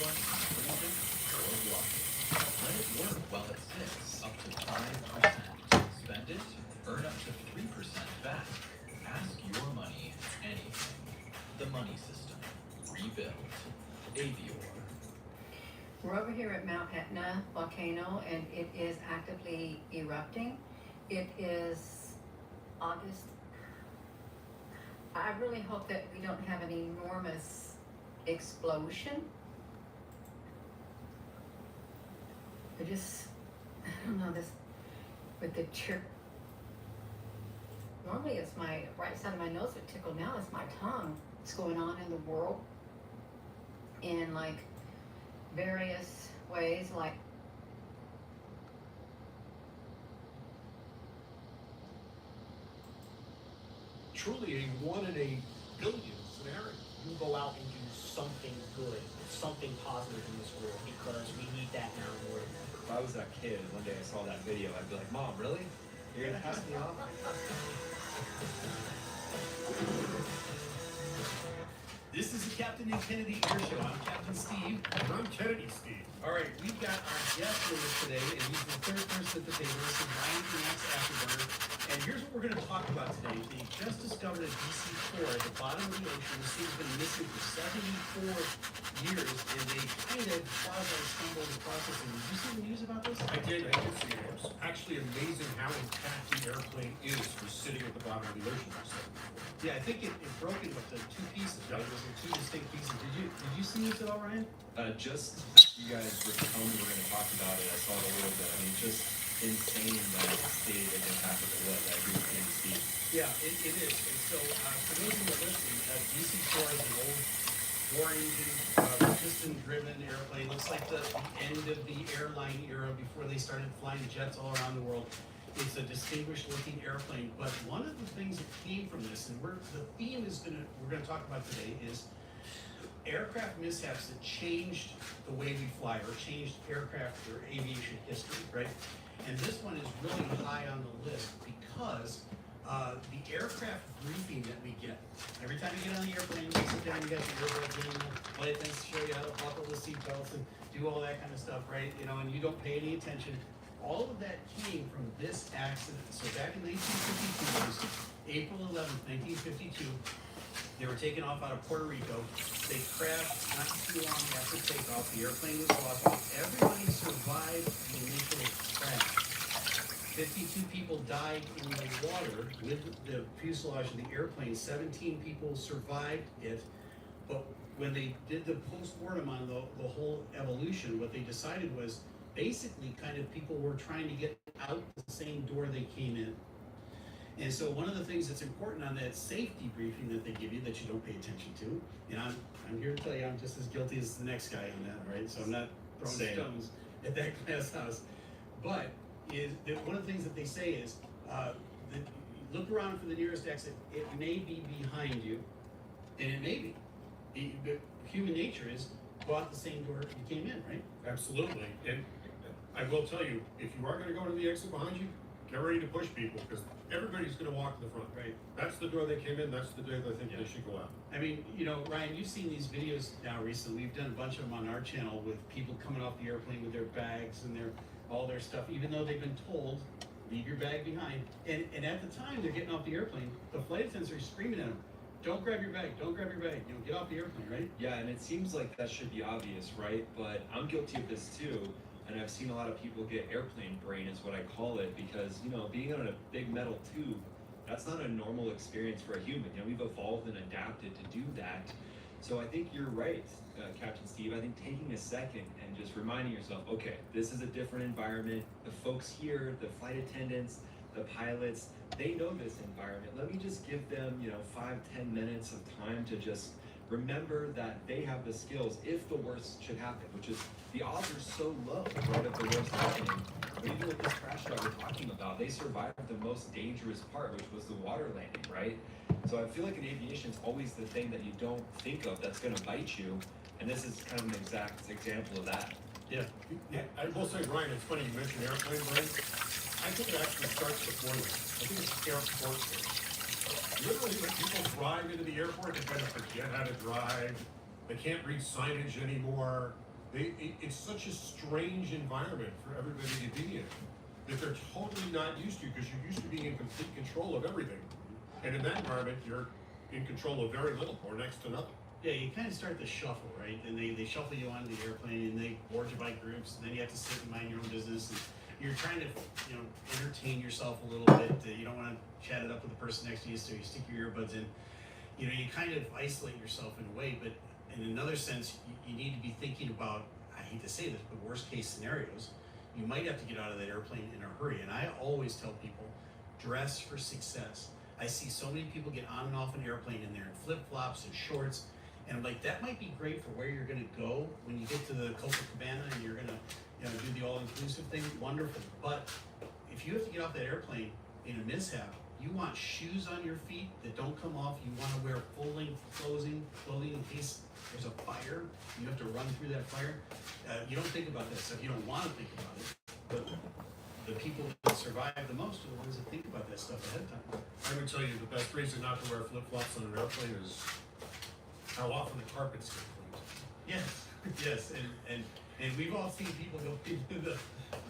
one, freeze it, or block it. Let it work while it sits, up to 5%. Spend it, earn up to 3% back. Ask your money anything. The money system. Rebuild. Avior. We're over here at Mount Etna volcano, and it is actively erupting. It is August. I really hope that we don't have an enormous explosion. I don't know, this with the chirp. Normally it's my right side of my nose would tickle. Now it's my tongue. What's going on in the world in like various ways, like truly a 1 in a billion scenario. You go out and do something good, something positive in this world, because we need that now more than ever. If I was that kid and one day I saw that video, I'd be like, Mom, really? You're gonna pass me off? This is the Captain and Kennedy Air Show. I'm Captain Steve. And I'm Kennedy Steve. All right, we've got our guest with us today, and he's the third person at the table. This is Ryan Phoenix Afterburner. And here's what we're going to talk about today. They just discovered a DC-4 at the bottom of the ocean. This thing's been missing for 74 years, and they kind of stumbled across this. And did you see the news about this? I did see it. It's actually amazing how intact the airplane is for sitting at the bottom of the ocean. Yeah, I think it broke into two pieces, right? It was in two distinct pieces. Did you see this at all, Ryan? Just you guys were telling me we're going to talk about it. I saw it a little bit. I mean, just insane that it stayed as impacted as it was. I agree with Andy Steve. Yeah, it is. And so, for those who are listening, DC-4 is an old four-engine, piston-driven airplane. Looks like the end of the airline era before they started flying jets all around the world. It's a distinguished-looking airplane. But one of the things that came from this, and the theme we're gonna talk about today is aircraft mishaps that changed the way we fly, or changed aircraft or aviation history, right? And this one is really high on the list because the aircraft briefing that we get. Every time you get on the airplane, you sit down, you got your earbuds in, flight attendants show you how to buckle the seatbelts and do all that kind of stuff, right? You know, and you don't pay any attention. All of that came from this accident. So back in 1952, it was April 11th, 1952, they were taken off out of Puerto Rico. They crashed not too long after takeoff. The airplane was lost. Everybody survived the initial crash. 52 people died in the water with the fuselage of the airplane. 17 people survived it. But when they did the post-mortem on the whole evolution, what they decided was basically kind of people were trying to get out the same door they came in. And so one of the things that's important on that safety briefing that they give you that you don't pay attention to, and I'm here to tell you I'm just as guilty as the next guy on that, right? So I'm not throwing stones at that glass house. But is that one of the things that they say is look around for the nearest exit. It may be behind you, and it may be. Human nature is go out the same door you came in, right? Absolutely. And I will tell you, if you are going to go to the exit behind you, get ready to push people, because everybody's going to walk to the front. Right. That's the door they came in. That's the door they think they should go out. I mean, you know, Ryan, you've seen these videos now recently. We've done a bunch of them on our channel with people coming off the airplane with their bags and all their stuff, even though they've been told, leave your bag behind. And at the time they're getting off the airplane, the flight attendants are screaming at them, don't grab your bag, don't grab your bag, you know, get off the airplane, right? Yeah, and it seems like that should be obvious, right? But I'm guilty of this too. And I've seen a lot of people get airplane brain, is what I call it, because, you know, being on a big metal tube, that's not a normal experience for a human. You know, we've evolved and adapted to do that. So I think you're right, Captain Steve. I think taking a second and just reminding yourself, okay, this is a different environment. The folks here, the flight attendants, the pilots, they know this environment. Let me just give them, 5-10 minutes of time to just remember that they have the skills if the worst should happen, which is the odds are so low, right, of the worst happening. But even with this crash that we're talking about, they survived the most dangerous part, which was the water landing, right? So I feel like in aviation, it's always the thing that you don't think of that's going to bite you, and this is kind of an exact example of that. Yeah. I will say, Ryan, it's funny you mentioned airplane brain. I think it actually starts before this. I think it's airport brain. Literally, when people drive into the airport, they kind of forget how to drive. They can't read signage anymore. It's such a strange environment for everybody to be in, that they're totally not used to, because you're used to being in complete control of everything. And in that environment, you're in control of very little, or next to nothing. Yeah, you kind of start the shuffle, right? And they shuffle you onto the airplane, and they board you by groups, and then you have to sit and mind your own business. And you're trying to, entertain yourself a little bit. You don't want to chat it up with the person next to you, so you stick your earbuds in. You kind of isolate yourself in a way, but in another sense, you need to be thinking about, I hate to say this, but worst case scenarios. You might have to get out of that airplane in a hurry. And I always tell people, dress for success. I see so many people get on and off an airplane and they're in flip-flops and shorts. And I'm like, that might be great for where you're gonna go when you get to the Copacabana and you're gonna do the all-inclusive thing, wonderful. But if you have to get off that airplane in a mishap, you want shoes on your feet that don't come off. You wanna wear full-length clothing in case there's a fire. You have to run through that fire. You don't think about that stuff. You don't wanna think about it. But the people that survive the most are the ones that think about that stuff ahead of time. I would tell you the best reason not to wear flip-flops on an airplane is how often the carpets get cleaned. Yes, and we've all seen people go into the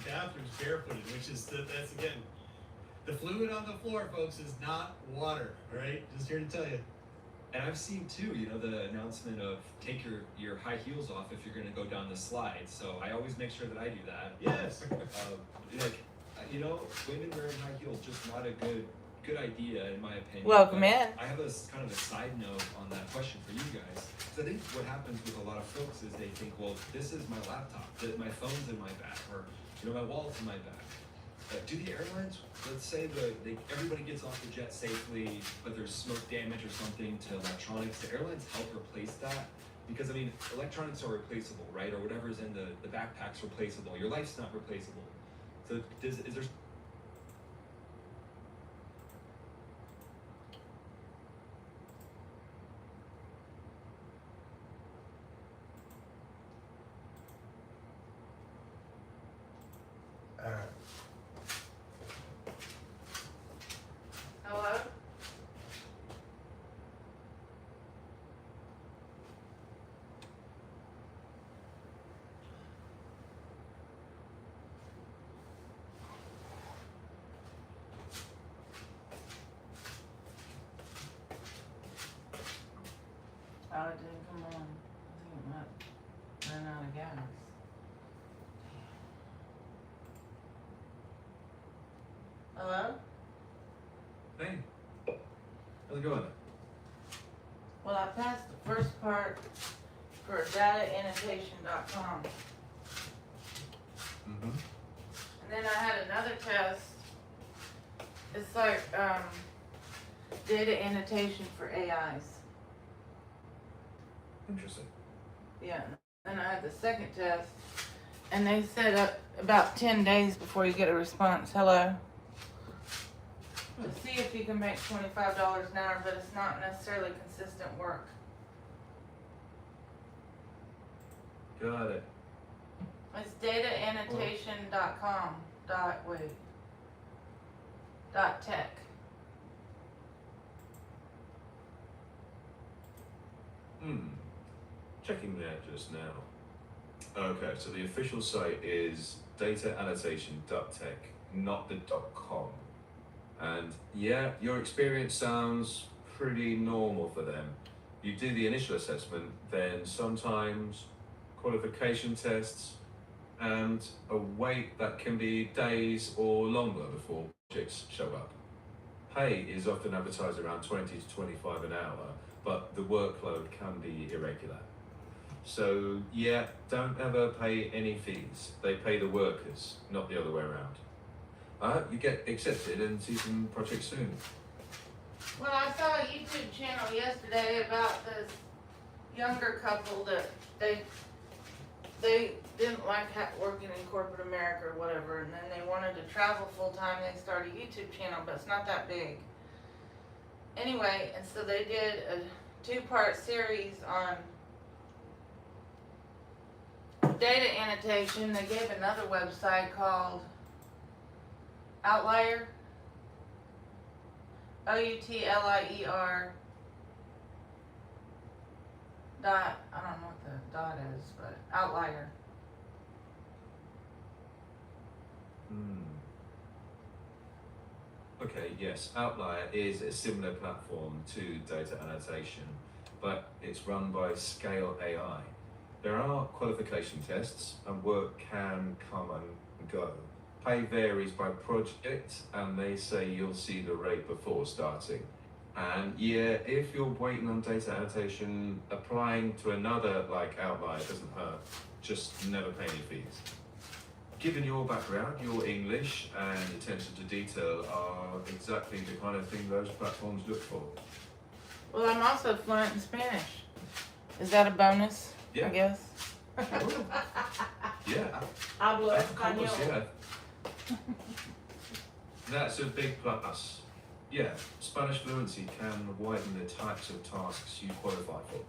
bathrooms barefooted, which is that's again, the fluid on the floor, folks, is not water, right? Just here to tell you. And I've seen too, the announcement of take your high heels off if you're gonna go down the slide. So I always make sure that I do that. Yes. Women wearing high heels, just not a good idea in my opinion. Welcome But in. I have a kind of a side note on that question for you guys. So I think what happens with a lot of folks is they think, well, this is my laptop, that my phone's in my bag, or my wallet's in my bag. Do the airlines, let's say everybody gets off the jet safely, but there's smoke damage or something to electronics, the airlines help replace that? Because electronics are replaceable, right? Or whatever's in the backpack's replaceable. Your life's not replaceable. So is there Hello? Oh, it didn't come on. I think it might run out of gas. Hello? Hey, how's it going? Well, I passed the first part for dataannotation.com. Mm-hmm. And then I had another test. It's like data annotation for AIs. Interesting. Yeah. And I had the second test, and they said about 10 days before you get a response. Hello. To see if you can make $25 an hour, but it's not necessarily consistent work. Got it. It's dataannotation.com. .tech. Checking that just now. Okay, so the official site is dataannotation.tech, not the .com. And yeah, your experience sounds pretty normal for them. You do the initial assessment, then sometimes qualification tests, and a wait that can be days or longer before projects show up. Pay is often advertised around 20 to 25 an hour, but the workload can be irregular. So yeah, don't ever pay any fees. They pay the workers, not the other way around. I hope you get accepted and see some projects soon. Well, I saw a YouTube channel yesterday about this younger couple that they didn't like working in corporate America or whatever, and then they wanted to travel full time. They started a YouTube channel, but it's not that big. Anyway, and so they did a 2-part series on data annotation. They gave another website called Outlier. OUTLIER. I don't know what the dot is, but outlier. Okay, yes, Outlier is a similar platform to data annotation, but it's run by Scale AI. There are qualification tests and work can come and go. Pay varies by project and they say you'll see the rate before starting. And yeah, if you're waiting on data annotation, applying to another like Outlier doesn't hurt, just never pay any fees. Given your background, your English and attention to detail are exactly the kind of thing those platforms look for. Well, I'm also fluent in Spanish. Is that a bonus? Yeah. I guess. Sure. Yeah, Hablo of course, español. yeah. That's a big plus. Yeah, Spanish fluency can widen the types of tasks you qualify for.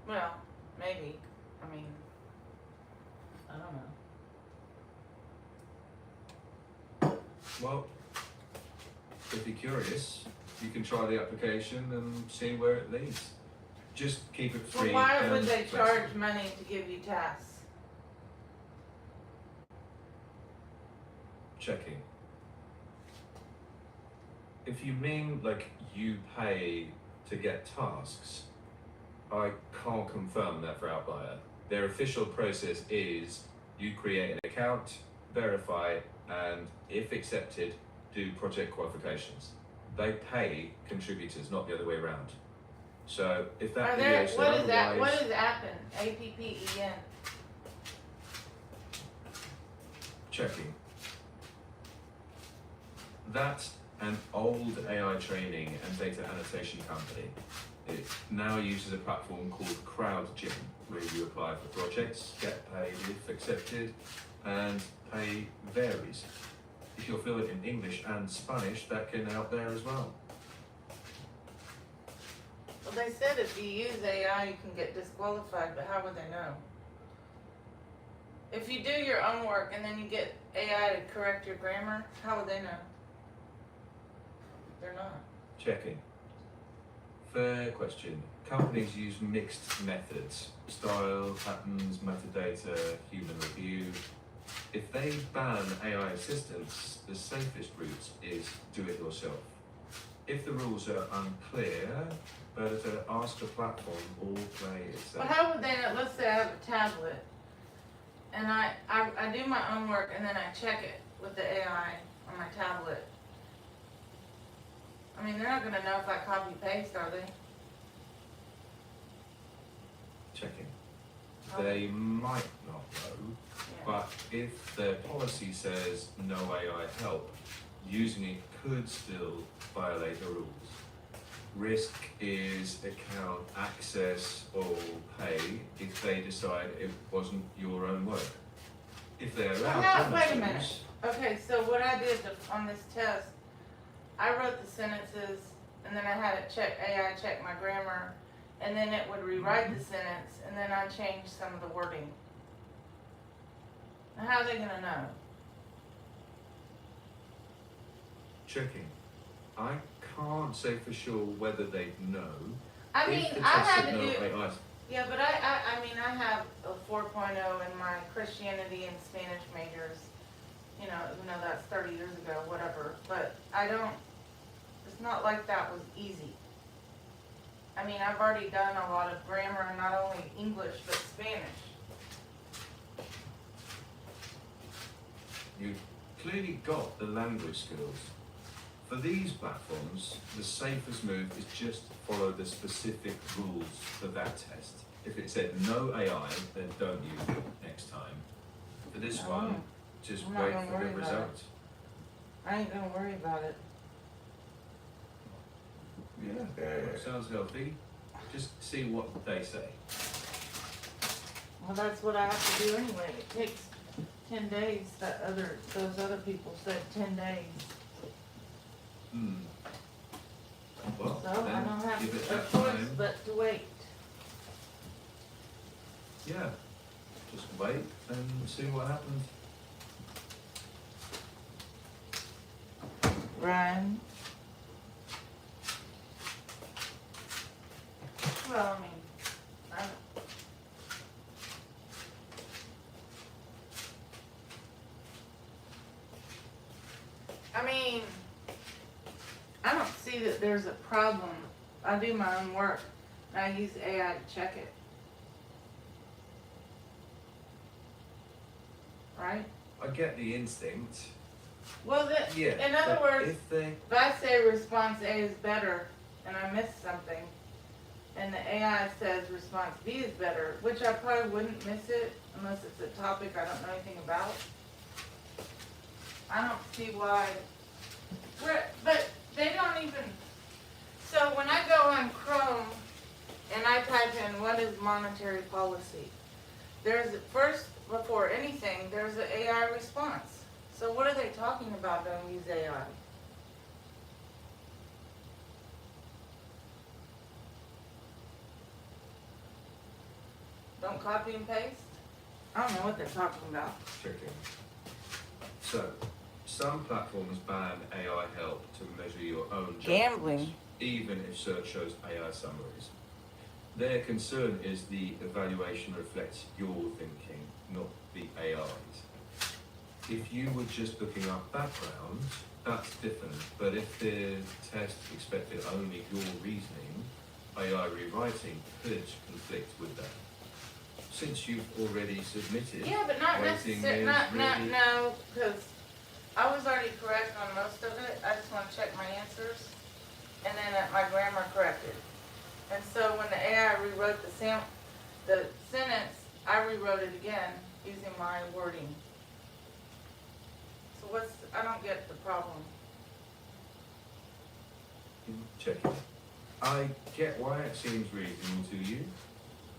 Well, maybe. I mean, I don't know. Well, if you're curious, you can try the application and see where it leads. Just keep it free. Well, why would and they flexible. charge money to give you tasks? Checking. If you mean like you pay to get tasks, I can't confirm that for Outlier. Their official process is you create an account, verify, and if accepted, do project qualifications. They pay contributors, not the other way around. So if that Are there, video said what is that? What otherwise, is Appen? APPEN. checking. That's an old AI training and data annotation company. It now uses a platform called CrowdGym, where you apply for projects, get paid if accepted, and pay varies. If you're fluent in English and Spanish, that can help there as well. Well, they said if you use AI, you can get disqualified, but how would they know? If you do your own work and then you get AI to correct your grammar, how would they know? They're not. Checking. Fair question. Companies use mixed methods: style, patterns, metadata, human review. If they ban AI assistance, the safest route is do it yourself. If the rules are unclear, better to ask the platform or play it But safe. how would they know? Let's say I have a tablet and I do my own work and then I check it with the AI on my tablet. I mean, they're not going to know if I copy paste, are they? Checking. They might not know, Yeah. but if their policy says no AI help, using it could still violate the rules. Risk is account access or pay if they decide it wasn't your own work. If they allow Well, wait a tools, minute. Okay, so what I did on this test, I wrote the sentences and then I had it check AI check my grammar, and then it would rewrite the sentence, and then I changed some of the wording. Now, how are they gonna know? checking. I can't say for sure whether they know. I If mean, the I test had said to no do, AI, yeah, but I mean, I have a 4.0 in my Christianity and Spanish majors. You know, even though that's 30 years ago, whatever, but I don't, it's not like that was easy. I mean, I've already done a lot of grammar, not only English, but Spanish. you've clearly got the language skills. For these platforms, the safest move is just follow the specific rules for that test. If it said no AI, then don't use it next time. For this No. one, just I'm not wait gonna for the worry about it. result. I ain't gonna worry about it. Yeah, sounds healthy. Just see what they say. Well, that's what I have to do anyway. It takes 10 days. Those other people said 10 days. Well, So I then don't give it have a that choice time. but to wait. Yeah, just wait and see what happens. Ryan. Well, I I mean, I don't see that there's a problem. I do my own work, and I use AI to check it. Right? I get the instinct. Well, Yeah. in other but words, if they if I say response A is better, and I miss something, and the AI says response B is better, which I probably wouldn't miss it unless it's a topic I don't know anything about. I don't see why. But they don't even. So when I go on Chrome and I type in what is monetary policy, there's first before anything there's an AI response. So what are they talking about? Don't use AI. Don't copy and paste? I don't know what they're talking about. checking. So, some platforms ban AI help to measure your own judgments, Gambling. even if search shows AI summaries. Their concern is the evaluation reflects your thinking, not the AI's. If you were just looking up background, that's different. But if the test expected only your reasoning, AI rewriting could conflict with that. Since you've already submitted, Yeah, but not waiting necessarily. is really... No, because I was already correct on most of it. I just want to check my answers, and then my grammar corrected. And so when the AI rewrote the sentence, I rewrote it again using my wording. So I don't get the problem. Checking. I get why it seems reasonable to you.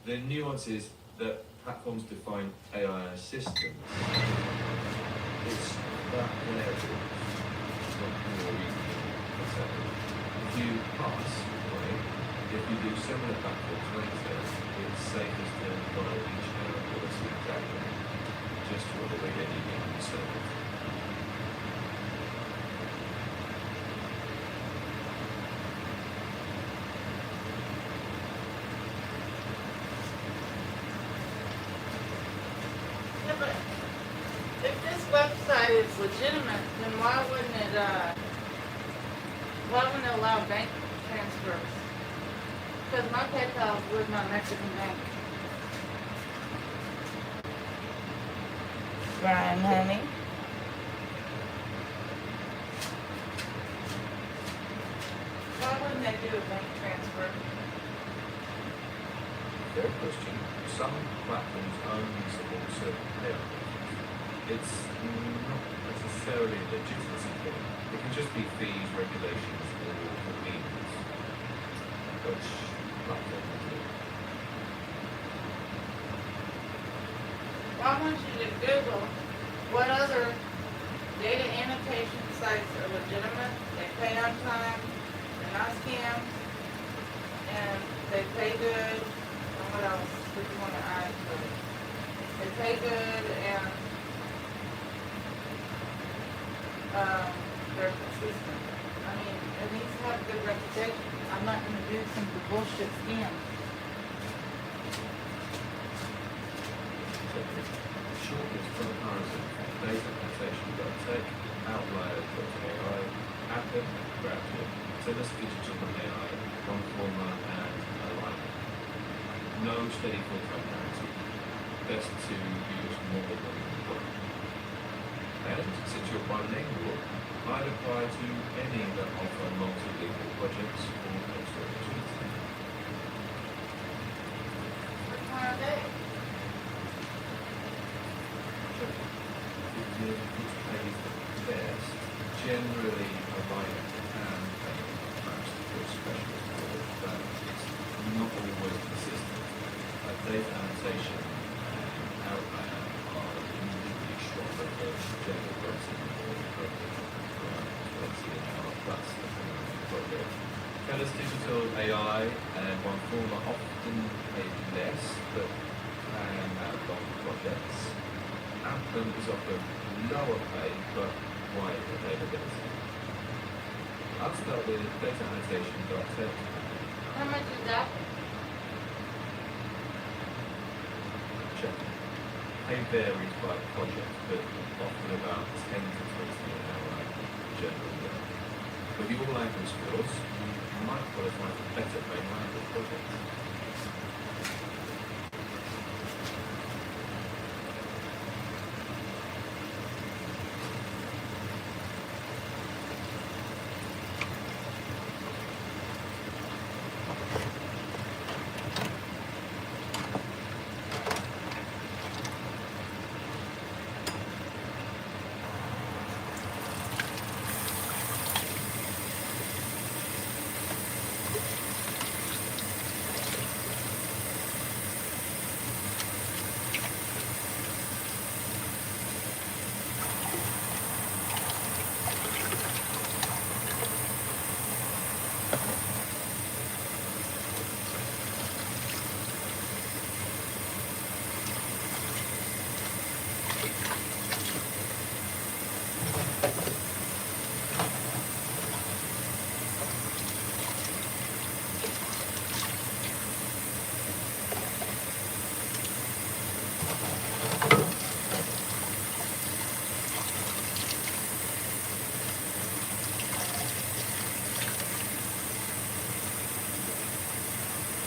The nuance is that platforms define AI as systems. It's that their rules, not your reasoning. So if you pass, right, if you do similar platforms later, it's safest to follow each AI policy exactly, just to avoid any concern. Yeah, but if this website is legitimate, then why wouldn't it allow bank transfers? Because my PayPal is with my Mexican bank. Ryan, honey. Why wouldn't they do a bank transfer? Fair question. Some platforms only support certain payouts. It's not necessarily a legitimacy thing. It can just be fees, regulations, or convenience. Which platform is it? Well, I want you to Google what other data annotation sites are legitimate, they pay on time, they're not scams, and they pay good, and what else would you want to add to it? They pay good and they're consistent. I mean, it needs to have a good reputation. I'm not gonna do some bullshit scam. Shortlist for comparison. Data annotation.tech, outlier.ai, Appen, Graphit, Tennis Digital.ai, Conformer, and Aligner. No steady full-time narrative. Best to use more than one. And since you're bilingual, I'd apply to any that offer multilingual projects or extra opportunity. Which one are they? Which pays the best? Generally, a writer can pay most for a specialist knowledge, but it's not always consistent. Data annotation and outlier are usually stronger for general person or project plus project. Telus Digital AI and one former often pay less, but can have long projects. Appen is often lower pay, but wide availability. I'll start with data annotation.tech. How much is that? pay varies by project, but often about 10 to 20 an hour generally. With your language skills, you might qualify for better paying language projects.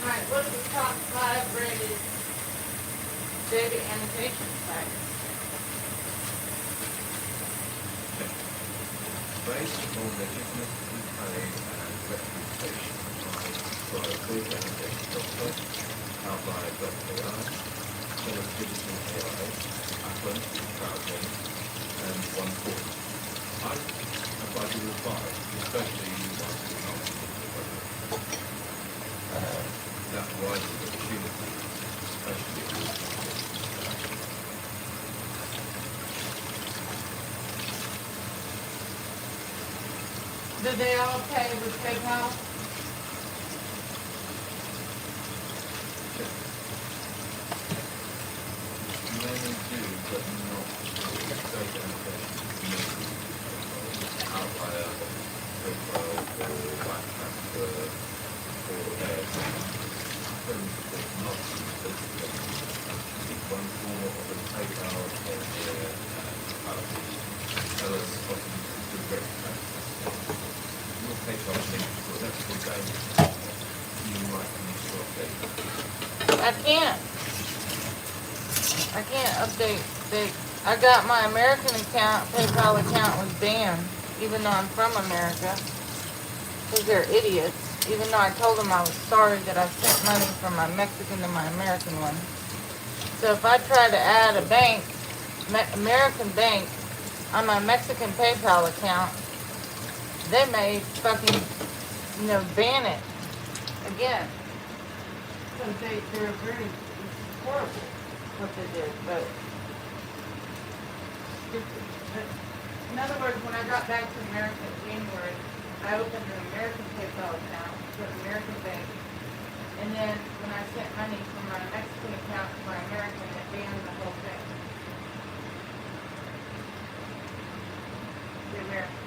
Alright, what's the top 5 rated data annotation sites? Based on legitimacy, claim, and reputation by lighthearted, outlier.ai, Solid Digital AI, Apple, Crowdfund, and 140. I applied to all 5, especially ones that are not that widens opportunity, especially Do they all pay with PayPal? many do, but not data annotation. Outlier, profile, or back transfer, or airline. Happens not one form of a PayPal or tell us often direct transfer. Your PayPal link to a electrical bank, you might need to update. I can't update. I got my American account, PayPal account was banned, even though I'm from America. Because they're idiots. Even though I told them I was sorry that I sent money from my Mexican to my American one. So if I try to add a bank, American bank, on my Mexican PayPal account, they may fucking, ban it again. Because they're very horrible what they did, but in other words, when I got back to America in January, I opened an American PayPal account for an American bank, and then when I sent money from my Mexican account to my American, it banned the whole thing. The American.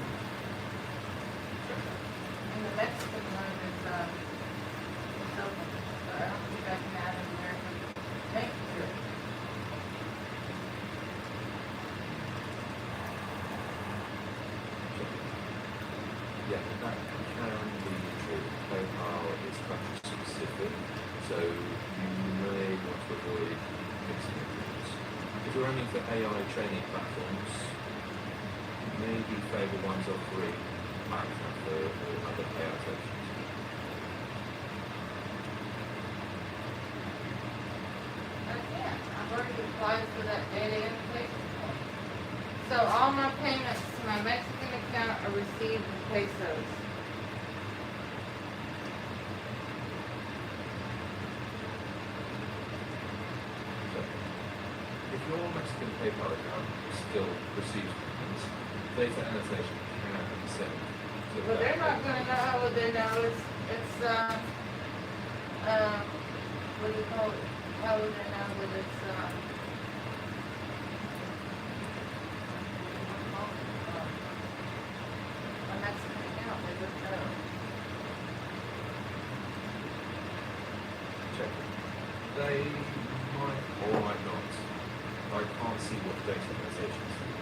And the Mexican one is open, so I don't think I can add an American bank to it. Yeah, that can be true. PayPal is country specific, so you may want to avoid mixing it. If you're aiming for AI training platforms, maybe favour ones of free, bank transfer or other payout options. I can't. I've already applied for that data annotation. So all my payments to my Mexican account are received in pesos. So, if your Mexican PayPal account still receives payments, data annotation can be sent to But that they're not PayPal. gonna know how would they know it's what do you call it? How would they know that it's a Mexican account? They just know. Check it. They might or might not. Like can't see what the data annotation says.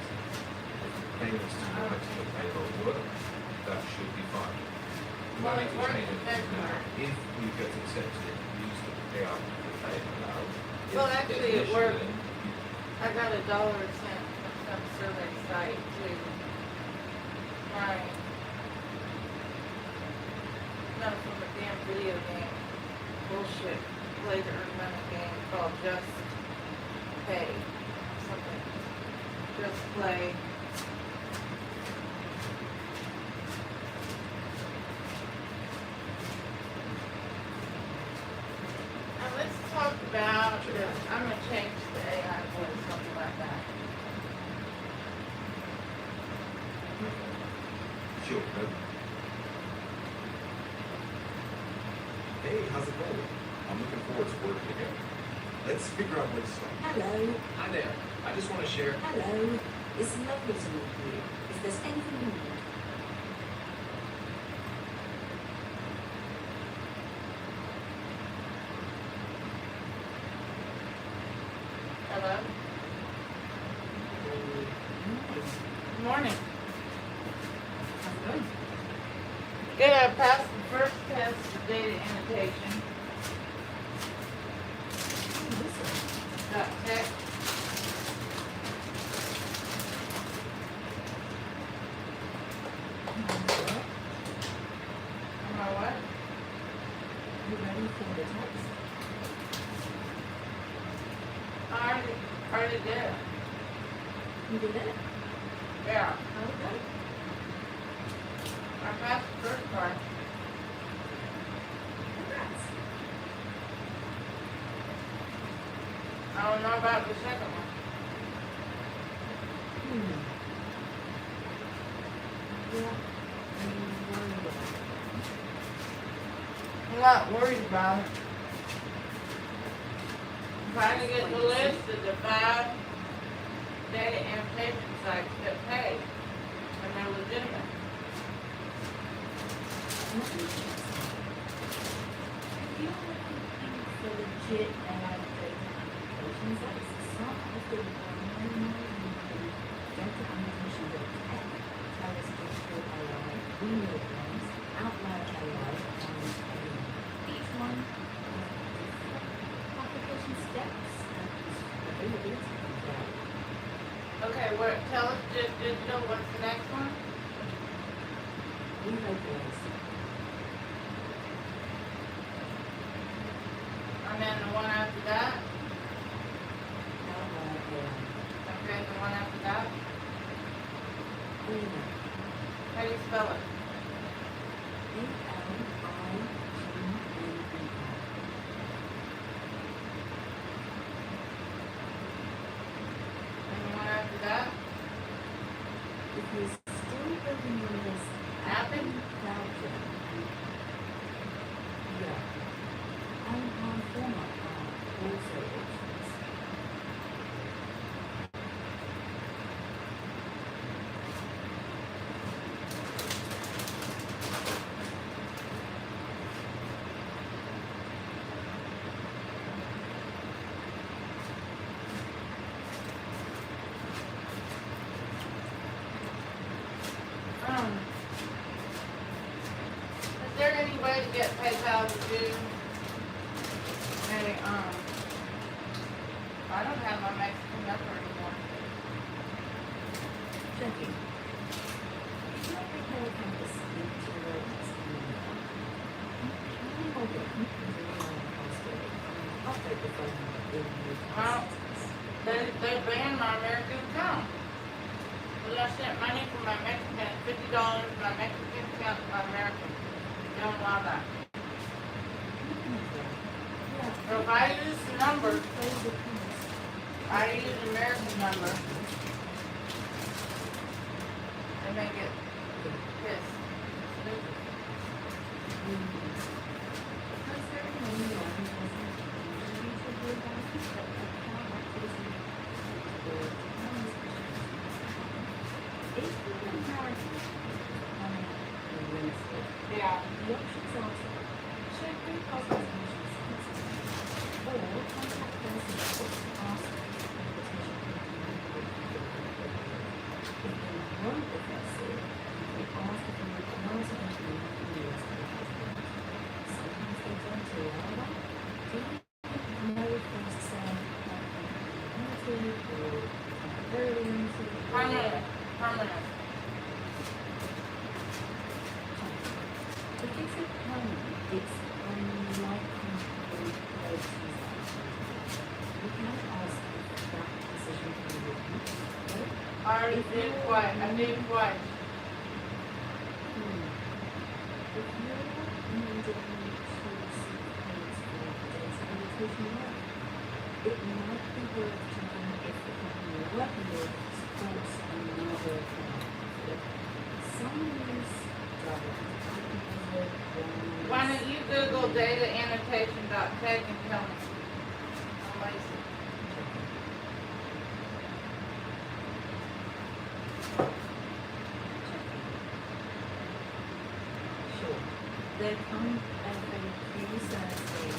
Payments to the extra payroll work, that should be fine. We Well, don't it need to works change anything now. effectively. If we get accepted, use the payout for payment now. If Well, actually, it worked. initially- I got $1 sent from some survey site to my, no, from a damn video game, bullshit, play to earn money game called Just Pay, something, Just Play. Now let's talk about, I'm gonna change the AI voice, something like that. Sure. No. Hey, how's it going? I'm looking forward to working together. Let's figure out where to start. Hello. Hi there. I just want to share. Hello. It's lovely to meet you. If there's anything you need, Hello? Good morning. Good, I passed the first test of data annotation. Got tech. Am I what? you ready for the text? I already did it. You did it? Yeah, Okay. I passed the first part. Congrats. I don't know about the second one. Yeah. Are you worried about it? I'm not worried about it. I'm trying to get the list of the 5 data annotation sites that pay, and they're legitimate. Let me check something. If you're looking for legit AI data application sites, start off with data annotation.tech, Terrace Digital AI, Real Ones, Outlier AI, and Airline. Each one has different application steps and availability can vary. Okay, tell us just digital, what's the next one? We hope yours. And then the one after that? Outlier AI. Okay, the one after that? Airline. How do you spell it? And the one after that? If you're still building your list, Appen? Belgium. Yeah. And format are also options. Is there any way to get PayPal to do a, I don't have my Mexican number anymore. Checking. If you have PayPal account is linked to your Mexican number, you can log in with your email and password and upload the phone number in your Well, settings. They banned my American account. Because I sent money from my Mexican, $50 from my Mexican account to my American. They don't allow that. Yeah. So if I use the number, Close the accounts. I use the American number, they may get pissed. Stupid. Because there are many who doesn't usually to hear about it, but account activity or technology if you're an American or Wednesday, Yeah. the options are to check your consultation sites or contact them to ask for invitation. won't address it, they ask if you would allow to enter in the US passport. Sometimes they don't allow that. Do you know if there's limited or very limited? Permanent. If it's a permanent, it's unlikely to be overseas. You can ask if that decision can be reviewed. I already did twice. I did twice. If you're needing to seek payments for data annotation work, it might be worth checking if the company you're working with supports another account. Some use Java because Why don't you Google data annotation.tech and tell me? I'm lazy. Sure. There can FAQ says they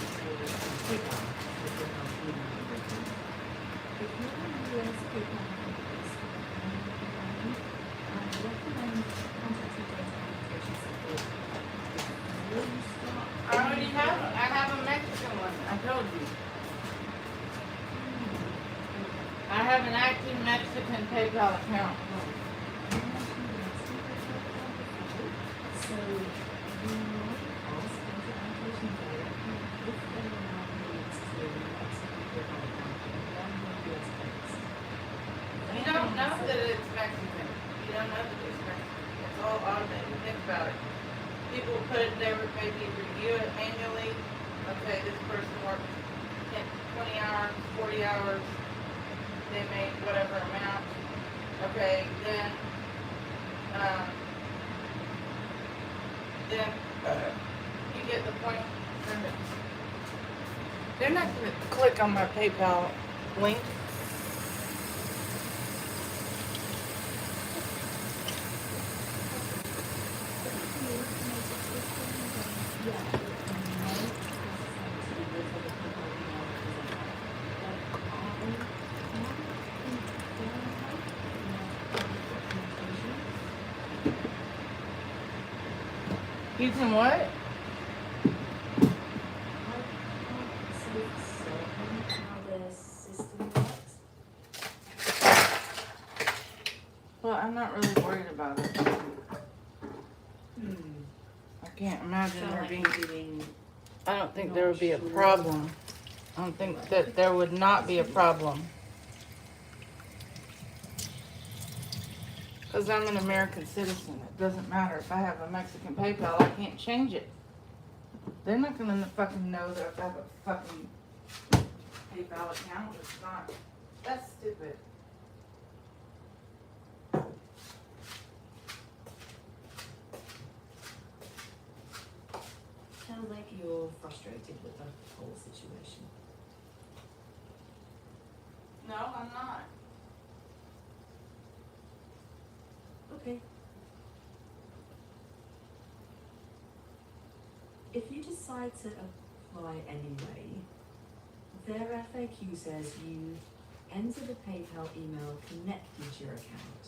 PayPal if you have email written. If you're on US PayPal accounts, I recommend contacting data annotation support before you start. I have a Mexican one. I told you. I have an active Mexican PayPal account. So you might ask data annotation directly if they allow links to a Mexican PayPal account on your US banks. You don't know that it's Mexican. You don't know that it's Mexican. It's all automated. Think about it. People put it there, maybe review it annually. Okay, this person worked 20 hours, 40 hours. They made whatever amount. Okay, then you get the point. Send it. They're not going to click on my PayPal link. You can what? Well, I'm not really worried about it. I can't imagine there being. I don't think there would be a problem. I don't think that there would not be a problem. Because I'm an American citizen. It doesn't matter if I have a Mexican PayPal. I can't change it. They're not going to fucking know that if I have a fucking PayPal account. It's not. That's stupid. Sounds like you're frustrated with the whole situation. No, I'm not. Okay. If you decide to apply anyway, their FAQ says you enter the PayPal email connected to your account.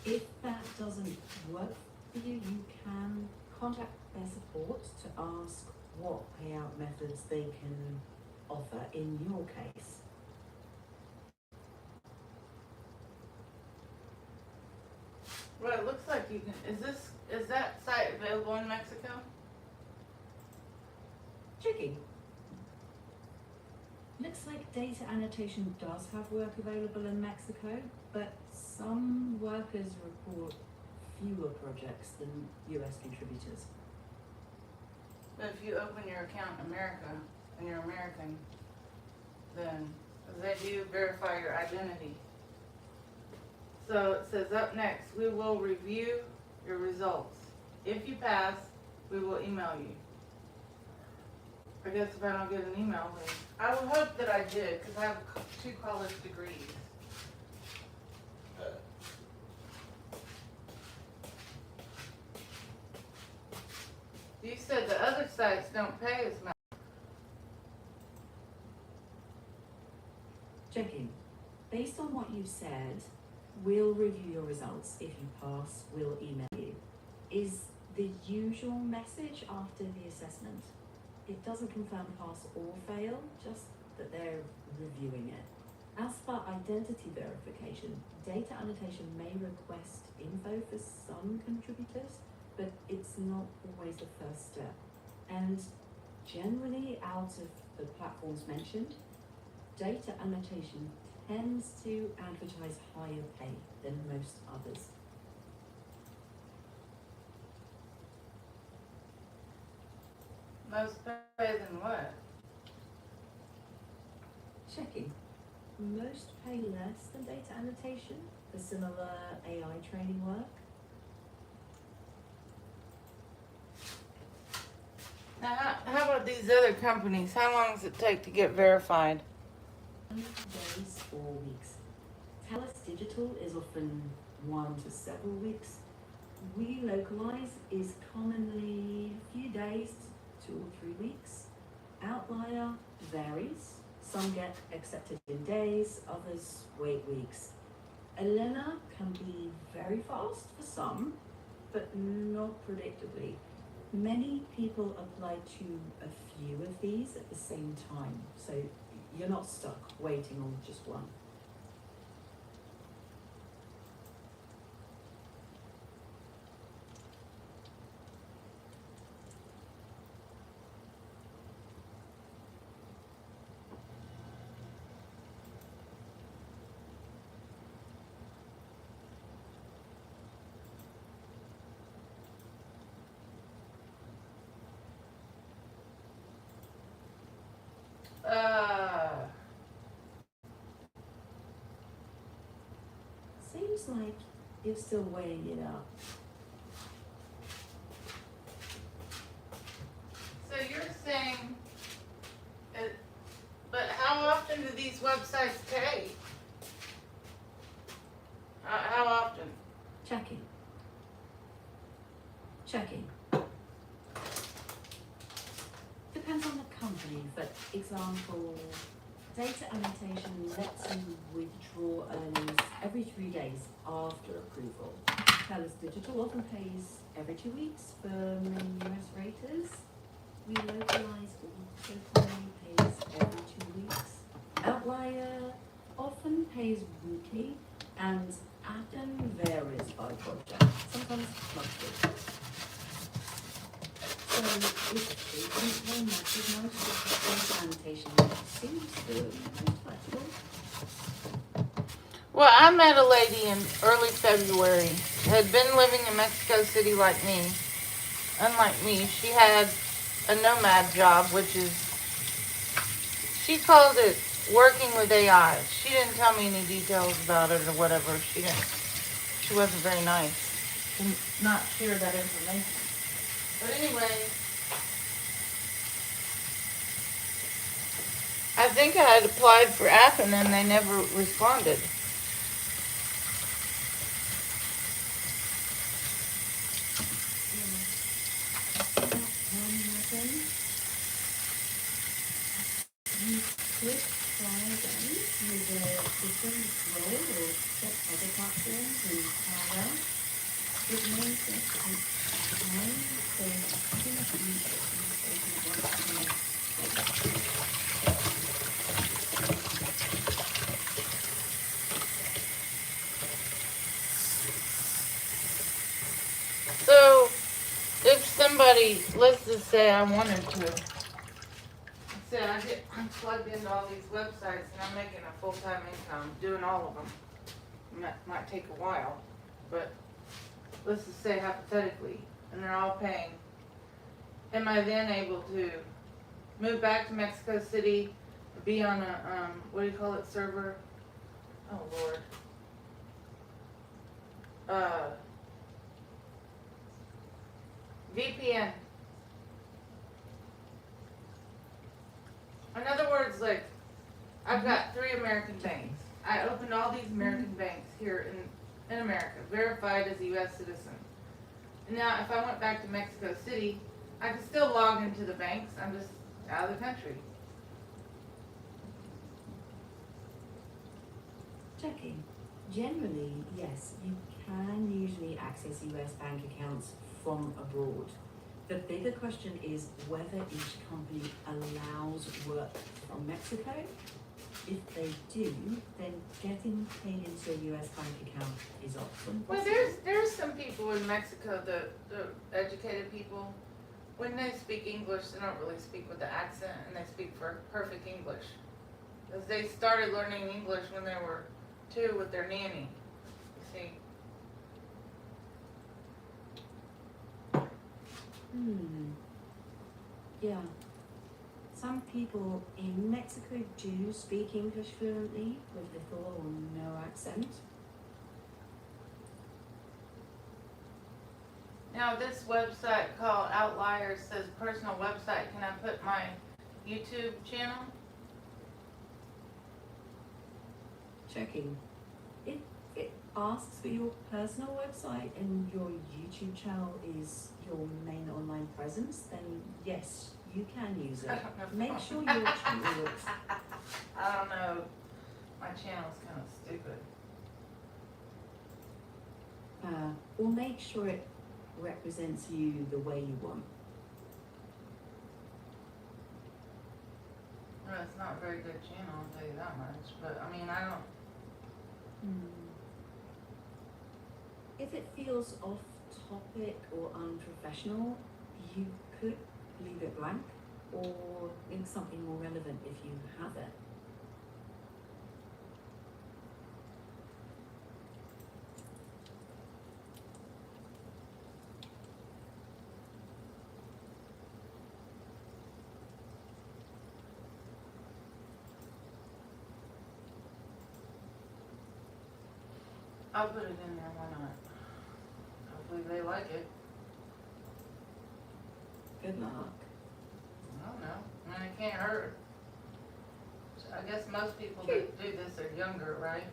If that doesn't work for you, you can contact their support to ask what payout methods they can offer in your case. Well, it looks like you can. Is that site available in Mexico? Checking. Looks like data annotation does have work available in Mexico, but some workers report fewer projects than US contributors. But if you open your account in America and you're American, then they do verify your identity. So it says up next, we will review your results. If you pass, we will email you. I guess if I don't get an email, then I would hope that I did, because I have 2 college degrees. You said the other sites don't pay as much. Checking. Based on what you said, We'll review your results. If you pass, we'll email you. Is the usual message after the assessment. It doesn't confirm pass or fail, just that they're reviewing it. As for identity verification, data annotation may request info for some contributors, but it's not always the first step. And generally, out of the platforms mentioned, data annotation tends to advertise higher pay than most others. Most pay than what? Checking. Most pay less than data annotation for similar AI training work. Now, how about these other companies? How long does it take to get verified? Days or weeks. TELUS Digital is often 1 to several weeks. Relocalize is commonly a few days, 2 or 3 weeks. Outlier varies. Some get accepted in days, others wait weeks. Elena can be very fast for some, but not predictably. Many people apply to a few of these at the same time, so you're not stuck waiting on just one. Seems like you're still weighing it up. So you're saying, but how often do these websites pay? How often? Checking. Depends on the company, but example, data annotation lets you withdraw earnings every 3 days after approval. TELUS Digital often pays every 2 weeks for many US raters. Relocalize also commonly pays every 2 weeks. Outlier often pays weekly, and Atom varies by project, sometimes monthly. So if they matches most of the annotation seems to be flexible. Well, I met a lady in early February, had been living in Mexico City like me. Unlike me, she had a nomad job, which is, she called it working with AI. She didn't tell me any details about it or whatever. She wasn't very nice to not share that information. But anyway, I think I had applied for Appen and they never responded. You could try them with a different role or check other platforms in parallel. It may take time, so I think you open one. So, if somebody, let's just say I wanted to, say I'm plugged into all these websites and I'm making a full-time income doing all of them. Might take a while, but let's just say hypothetically, and they're all paying. Am I then able to move back to Mexico City, be on a, what do you call it, server? Oh Lord. VPN. In other words, like, I've got 3 American banks. I opened all these American banks here in America, verified as a U.S. citizen. And now, if I went back to Mexico City, I could still log into the banks. I'm just out of the country. Checking. Generally, yes, you can usually access US bank accounts from abroad. The bigger question is whether each company allows work from Mexico. If they do, then getting paid into a US bank account is often Well, possible. there's some people in Mexico, the educated people, when they speak English, they don't really speak with the accent, and they speak perfect English. Because they started learning English when they were 2 with their nanny, you see. Yeah. Some people in Mexico do speak English fluently with little or no accent. Now, this website called Outliers says personal website. Can I put my YouTube channel? Checking. If it asks for your personal website and your YouTube channel is your main online presence, then yes, you can use I it. don't know. Make sure your channel looks. I don't know. My channel's kind of stupid. Or make sure it represents you the way you want. Well, it's not a very good channel, I'll tell you that much. But I mean, I don't. If it feels off topic or unprofessional, you could leave it blank or link something more relevant if you have it. I'll put it in there, why not? Hopefully they like it. Good luck. I don't know. I mean, it can't hurt. I guess most people that do this are younger, right?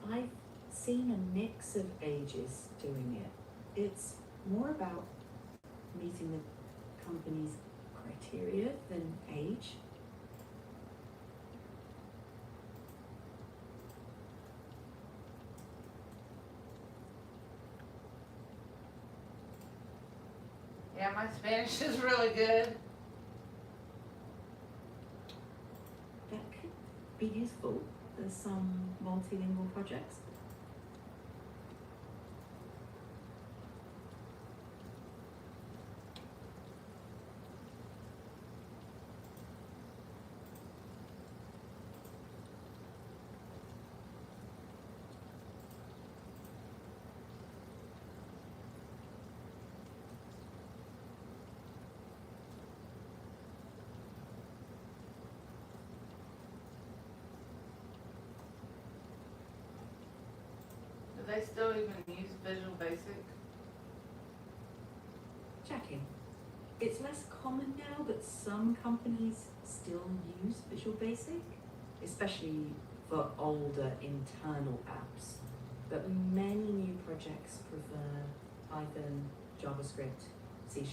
I've seen a mix of ages doing it. It's more about meeting the company's criteria than age. Yeah, my Spanish is really good. That could be useful for some multilingual projects. Do they still even use Visual Basic? Checking. It's less common now, but some companies still use Visual Basic, especially for older internal apps. But many new projects prefer Python, JavaScript, C#.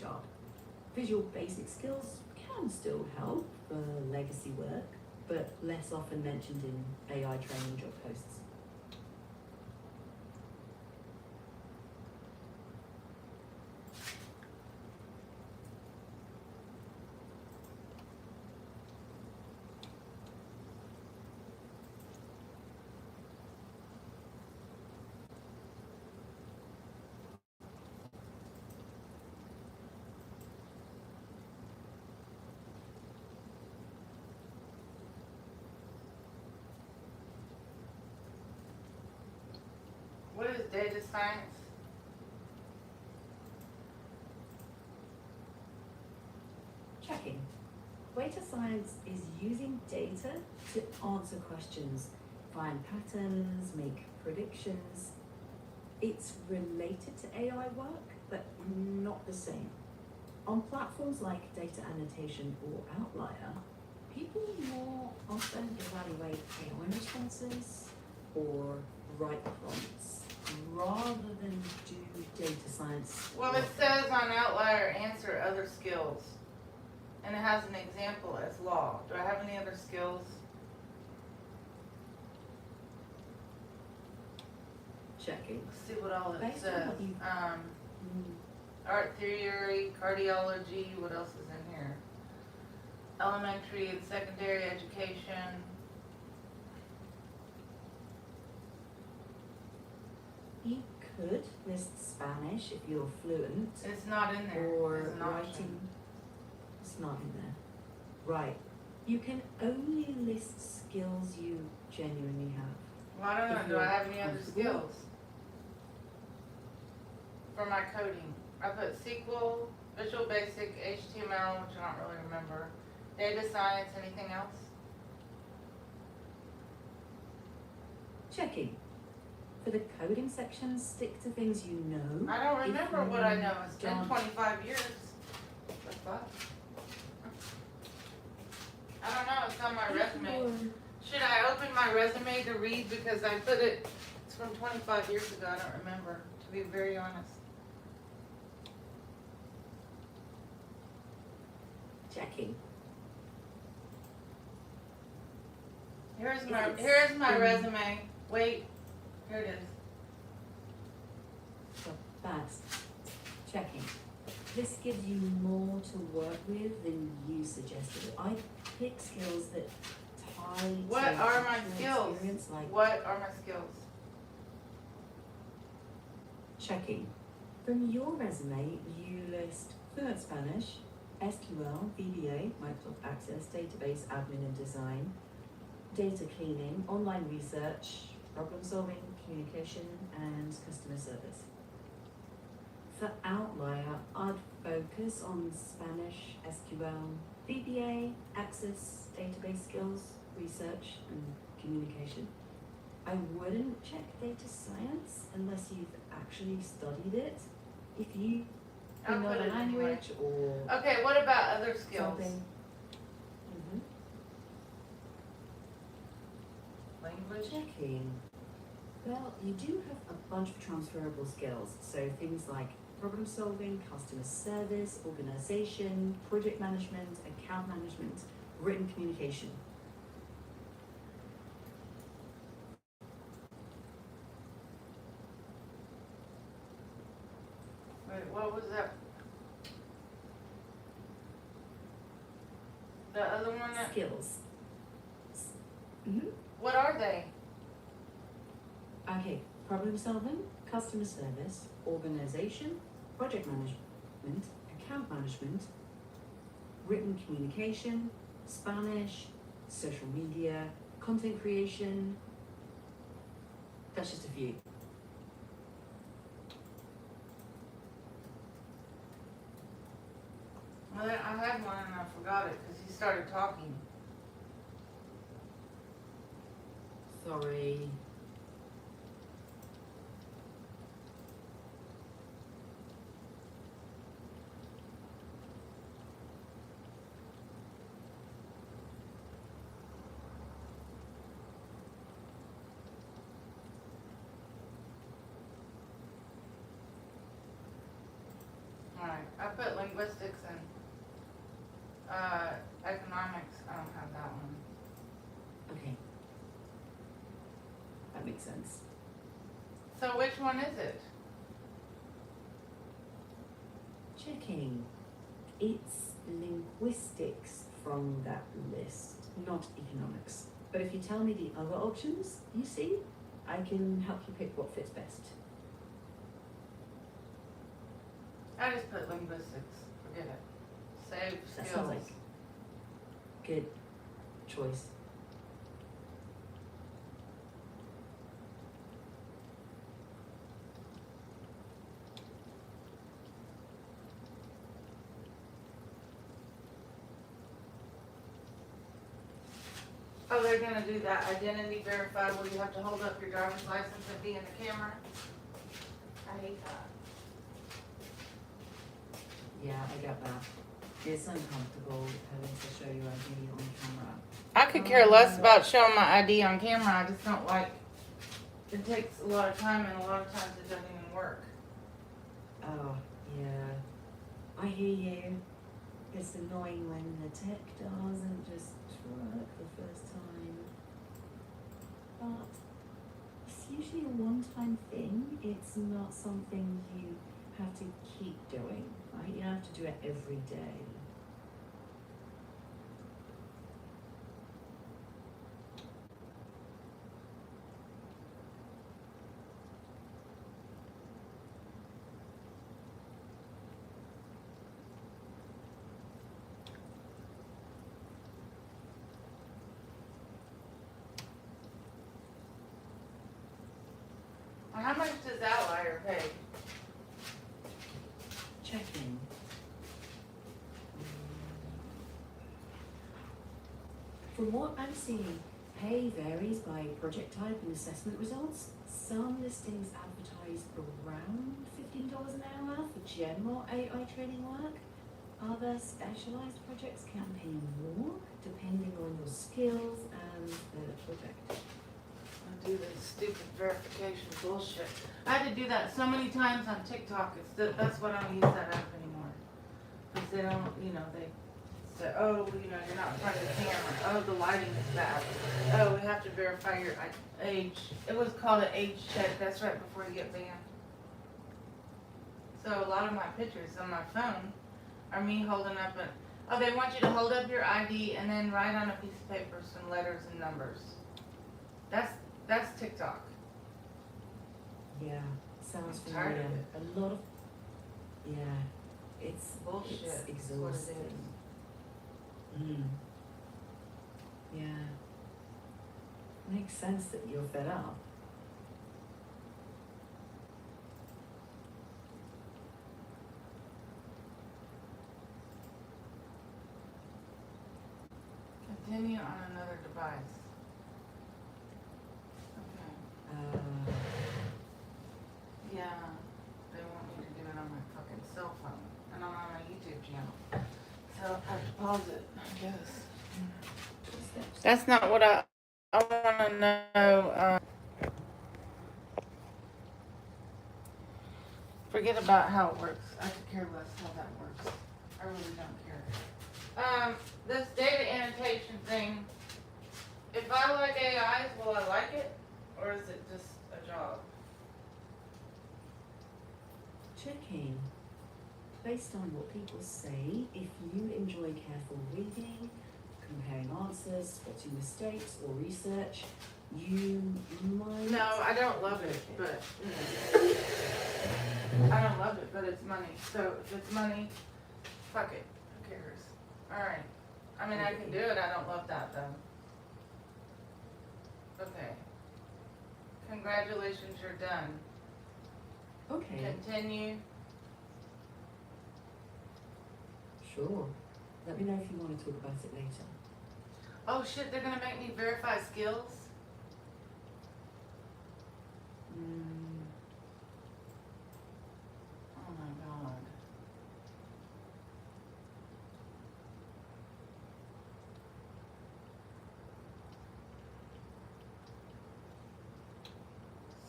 Visual Basic skills can still help for legacy work, but less often mentioned in AI training job posts. What is data science? Checking. Data science is using data to answer questions, find patterns, make predictions. It's related to AI work, but not the same. On platforms like data annotation or Outlier, people more often evaluate AI responses or write prompts rather than do data science. Well, it says on Outlier, answer other skills. And it has an example as law. Do I have any other skills? checking. Let's see what all it Based on says. what you- Art theory, cardiology, what else is in here? Elementary and secondary education. You could list Spanish if you're fluent, It's not in there. or It's an option. writing. It's not in there. Right. You can only list skills you genuinely have. Well, I don't If know, do you're I have any other comfortable. skills? For my coding, I put SQL, Visual Basic, HTML, which I don't really remember, data science, anything else? Checking. For the coding section, stick to things you know. I don't If remember you what I know, it's been don't- 25 years. The fuck? I don't know, it's on my If resume. you're- Should I open my resume to read, because I put it, it's from 25 years ago, I don't remember, to be very honest. Checking. Here's If my it's- resume, wait, here it is. So that's checking. This gives you more to work with than you suggested. I pick skills that tie What to are my actual skills? experience, like What are my skills? checking. From your resume, you list fluent Spanish, SQL, VBA, Microsoft Access, database admin and design, data cleaning, online research, problem solving, communication, and customer service. For outlier, I'd focus on Spanish, SQL, VBA, Access, database skills, research, and communication. I wouldn't check data science unless you've actually studied it. If you I'll know put the it anyway. language or Okay, what about other skills? something. Language? Checking. Well, you do have a bunch of transferable skills. So things like problem solving, customer service, organization, project management, account management, written communication. Wait, what was that? The other one that, Skills. what are they? Okay, problem solving, customer service, organization, project management, account management, written communication, Spanish, social media, content creation. That's just a few. Well, I had one and I forgot it because he started talking. Sorry. Alright, I put linguistics and, economics, I don't have that one. Okay. That makes sense. So which one is it? Checking. It's linguistics from that list, not economics. But if you tell me the other options you see, I can help you pick what fits best. I just put linguistics, forget it. Save That skills. sounds like good choice. Oh, they're gonna do that identity verified where you have to hold up your driver's license and be in the camera? I hate that. Yeah, I get that. It's uncomfortable having to show your ID on camera. I could care less about showing my ID on camera, I just don't like, it takes a lot of time and a lot of times it doesn't even work. Oh, yeah. I hear you. It's annoying when the tech doesn't just work the first time. But it's usually a one-time one-time thing. It's not something you have to keep doing, right? You don't have to do it every day. How much does Outlier pay? Checking. From what I'm seeing, pay varies by project type and assessment results. Some listings advertise around $15 an hour for general AI training work. Other specialized projects can pay more depending on your skills and the project. I do this stupid verification bullshit. I had to do that so many times on TikTok. That's why I don't use that app anymore. Because they don't, they say, oh, you're not in front of the camera. Oh, the lighting is bad. Oh, we have to verify your age. It was called an age check. That's right before you get banned. So a lot of my pictures on my phone are me holding up they want you to hold up your ID and then write on a piece of paper some letters and numbers. That's TikTok. Yeah, sounds I'm tired of familiar. it. A lot of, yeah, it's Bullshit. It's That's what it is. exhausting. Yeah. Makes sense that you're fed up. Continue on another device. Okay. Yeah, they want me to do it on my fucking cell phone, and I'm on my YouTube channel. So I have to pause it, I guess. That's not what I want to know. Forget about how it works. I could care less how that works. I really don't care. This data annotation thing, if I like AIs, will I like it? Or is it just a job? Checking. Based on what people say, if you enjoy careful reading, comparing answers, spotting mistakes, or research, you might. No, I don't love it, but I don't love it, but it's money. So if it's money, fuck it. Who cares? Alright. I mean, I can do it. I don't love that though. Okay. Congratulations, you're done. Okay, Continue. sure. Let me know if you want to talk about it later. Oh shit, they're gonna make me verify skills? Oh my god.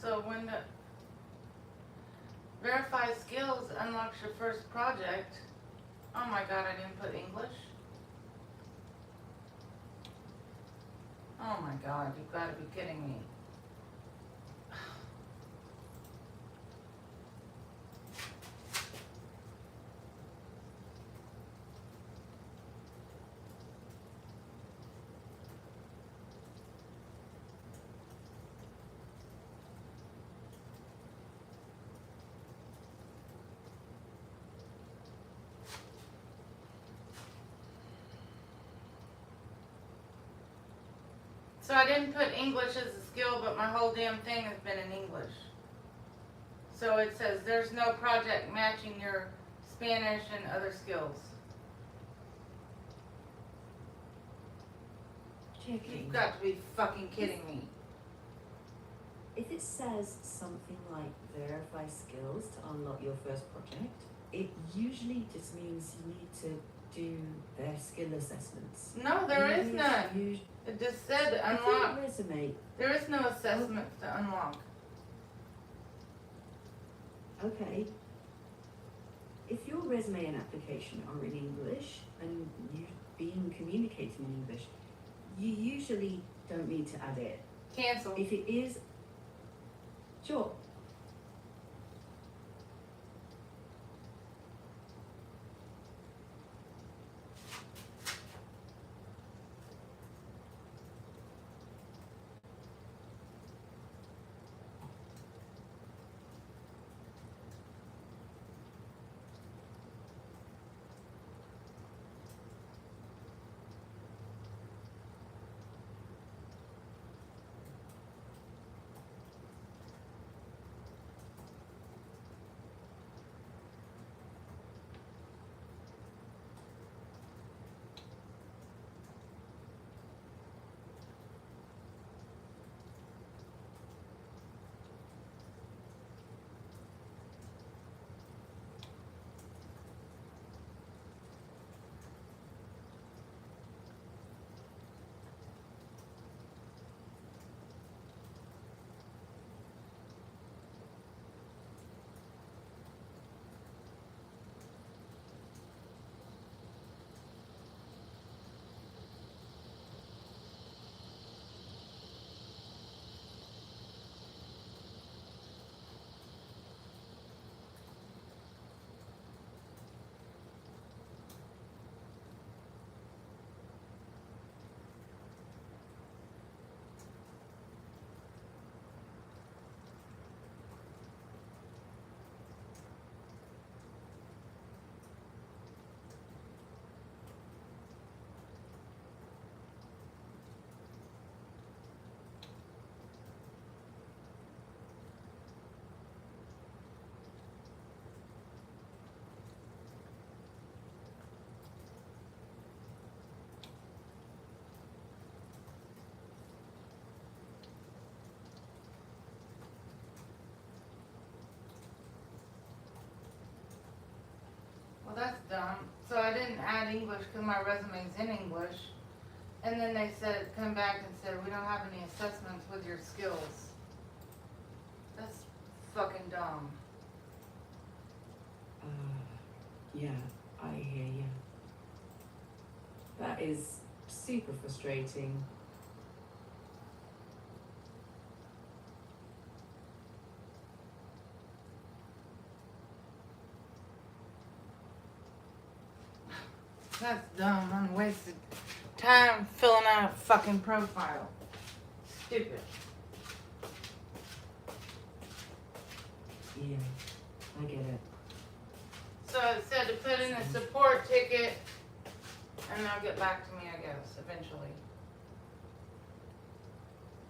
So when the verify skills unlocks your first project, oh my god, I didn't put English? Oh my god, you've gotta be kidding me. So I didn't put English as a skill, but my whole damn thing has been in English. So it says there's no project matching your Spanish and other skills. Checking. You've got to be fucking kidding me. If it says something like verify skills to unlock your first project, it usually just means you need to do their skill assessments. No, there is English none. us- It just said If unlock. your resume, There is no assessment to unlock. okay. If your resume and application are in English and you've been communicating in English, you usually don't need to add it. Cancel. If it is, sure, that's dumb. So I didn't add English because my resume's in English. And then they said, come back and said, we don't have any assessments with your skills. That's fucking dumb. Yeah, I hear you. That is super frustrating. That's dumb. I'm wasted time filling out a fucking profile. Stupid. Yeah, I get it. So it said to put in a support ticket and they'll get back to me, I guess, eventually.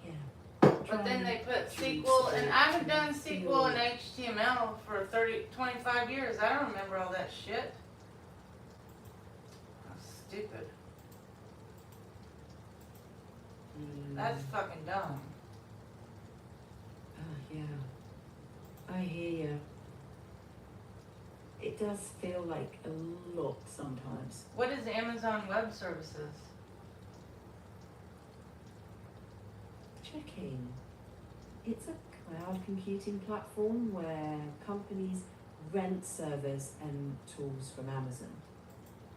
Yeah. But then they put Try SQL, and I haven't to done feel- SQL and HTML for 25 years. I don't remember all that shit. That's stupid. That's fucking dumb. Yeah. I hear you. It does feel like a lot sometimes. What is Amazon Web Services? Checking. It's a cloud computing platform where companies rent servers and tools from Amazon.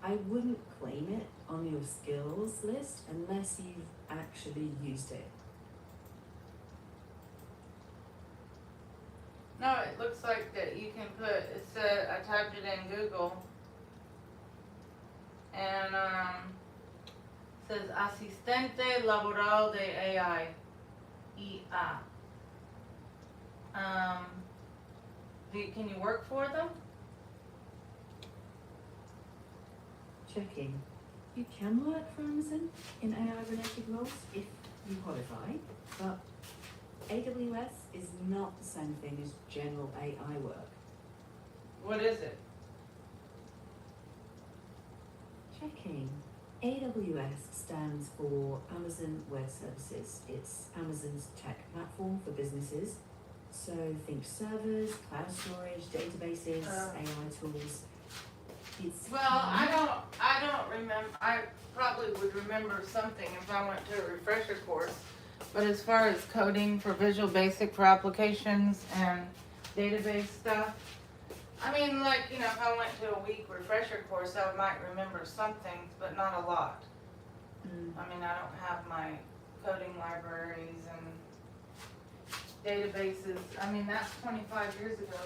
I wouldn't claim it on your skills list unless you've actually used it. No, it looks like that you can put, it said, I typed it in Google. And, says Asistente Laboral de AI. IA. Can you work for them? Checking. You can work for Amazon in AI-related roles if you qualify, but AWS is not the same thing as general AI work. What is it? Checking. AWS stands for Amazon Web Services. It's Amazon's tech platform for businesses. So think servers, cloud storage, databases, AI tools. It's Well, I don't remember. I probably would remember something if I went to a refresher course. But as far as coding for Visual Basic for applications and database stuff, I mean, like, you know, if I went to a week refresher course, I might remember some things, but not a lot. I mean, I don't have my coding libraries and databases. I mean, that's 25 years ago.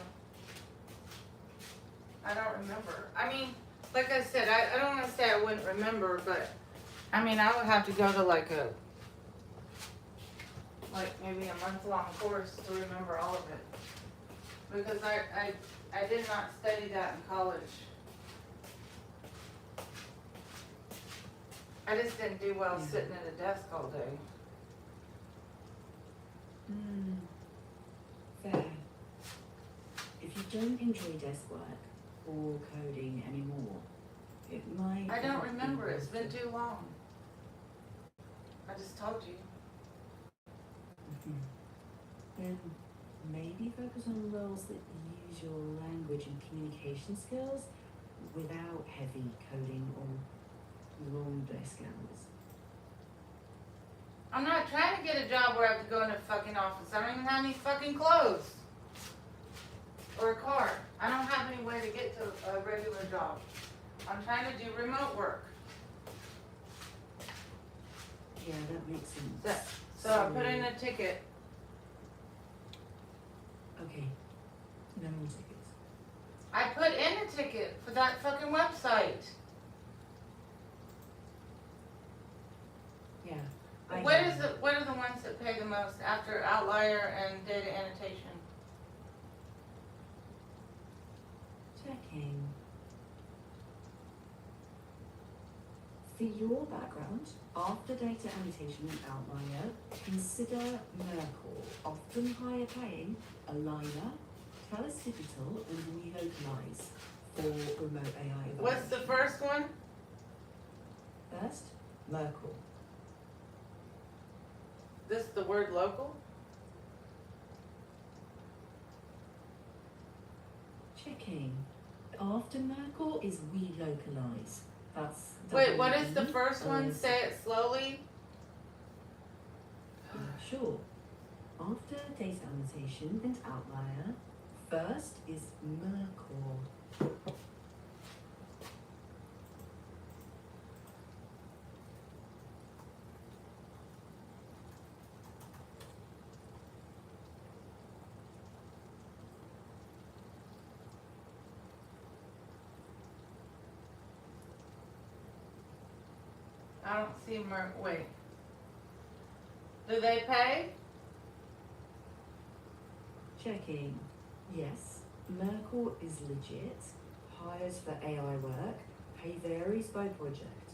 I don't remember. I mean, like I said, I don't want to say I wouldn't remember, but I mean, I would have to go to like maybe a month-long course to remember all of it. Because I did not study that in college. I just didn't do well sitting at a desk all day. Fair. If you don't enjoy desk work or coding anymore, it might... I don't not be remember. It's been worth it. too long. I just told you. Then maybe focus on roles that use your language and communication skills without heavy coding or long desk hours. I'm not trying to get a job where I have to go in a fucking office. I don't even have any fucking clothes. Or a car. I don't have any way to get to a regular job. I'm trying to do remote work. Yeah, that makes sense. So I put in a ticket. Okay. No more tickets. I put in a ticket for that fucking website. Yeah. What are the ones that pay the most after Outlier and data annotation? Checking. For your background, after data annotation and outlier, consider Merkle, often higher paying, Aligner, Talis Digital, and Relocalize for remote AI. What's the evaluation. first one? First, Merkle. This the word local? Checking. after Merkle is relocalize. That's Wait, what is the W-E-O-S. first one? Say it slowly. Sure. After data annotation and outlier, first is Merkle. I don't see wait. Do they pay? Checking. Yes, Merkle is legit. Hires for AI work. Pay varies by project.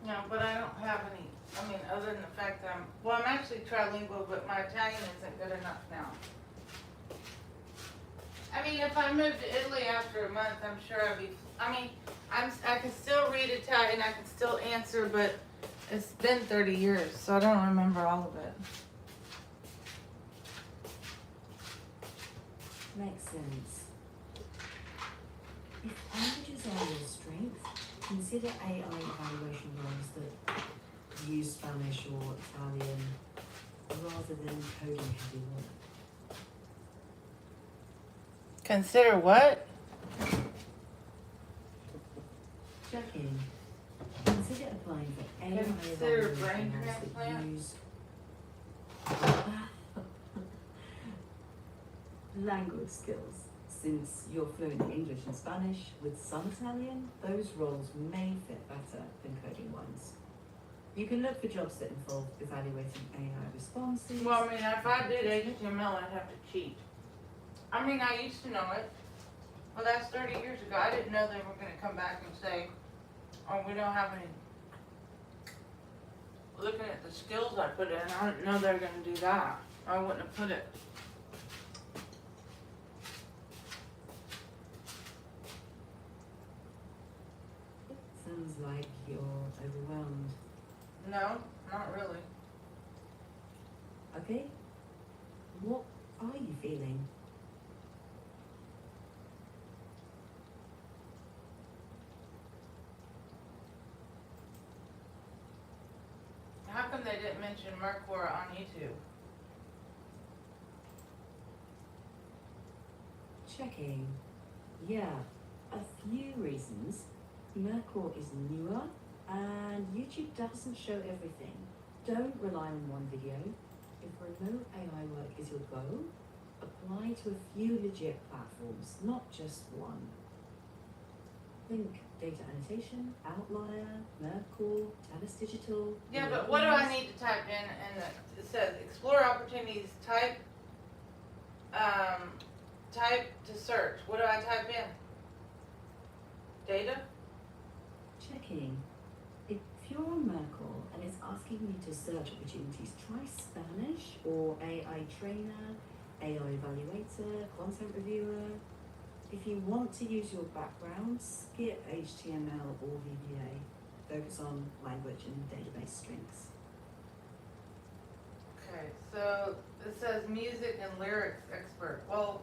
No, but I don't have any, I mean, other than the fact that I'm actually trilingual, but my Italian isn't good enough now. I mean, if I moved to Italy after a month, I'm sure I'd be, I can still read Italian, I can still answer, but it's been 30 years, so I don't remember all of it. Makes sense. If languages are your strength, consider AI evaluation roles that use Spanish or Italian rather than coding heavy work. Consider what? Checking. Consider applying for AI Consider evaluation brain roles that transplant? use language skills. Since you're fluent in English and Spanish with some Italian, those roles may fit better than coding ones. You can look for jobs that involve evaluating AI responses. Well, I mean, if I did HTML, I'd have to cheat. I mean, I used to know it. Well, that's 30 years ago. I didn't know they were gonna come back and say, oh, we don't have any. Looking at the skills I put in, I didn't know they were gonna do that. I wouldn't have put it. Sounds like you're overwhelmed. No, not really. Okay? What are you feeling? How come they didn't mention Mercor on YouTube? Checking. Yeah, a few reasons. Merkle is newer and YouTube doesn't show everything. Don't rely on one video. If remote AI work is your goal, apply to a few legit platforms, not just one. Think data annotation, outlier, Merkle, Talis Digital. Yeah, but what do I need to type in? And it says explore opportunities. Type to search. What do I type in? Data. Checking. If you're on Merkle and it's asking you to search opportunities, try Spanish or AI trainer, AI evaluator, content reviewer. If you want to use your background, skip HTML or VBA. Focus on language and database strengths. Okay, so it says music and lyrics expert. Well,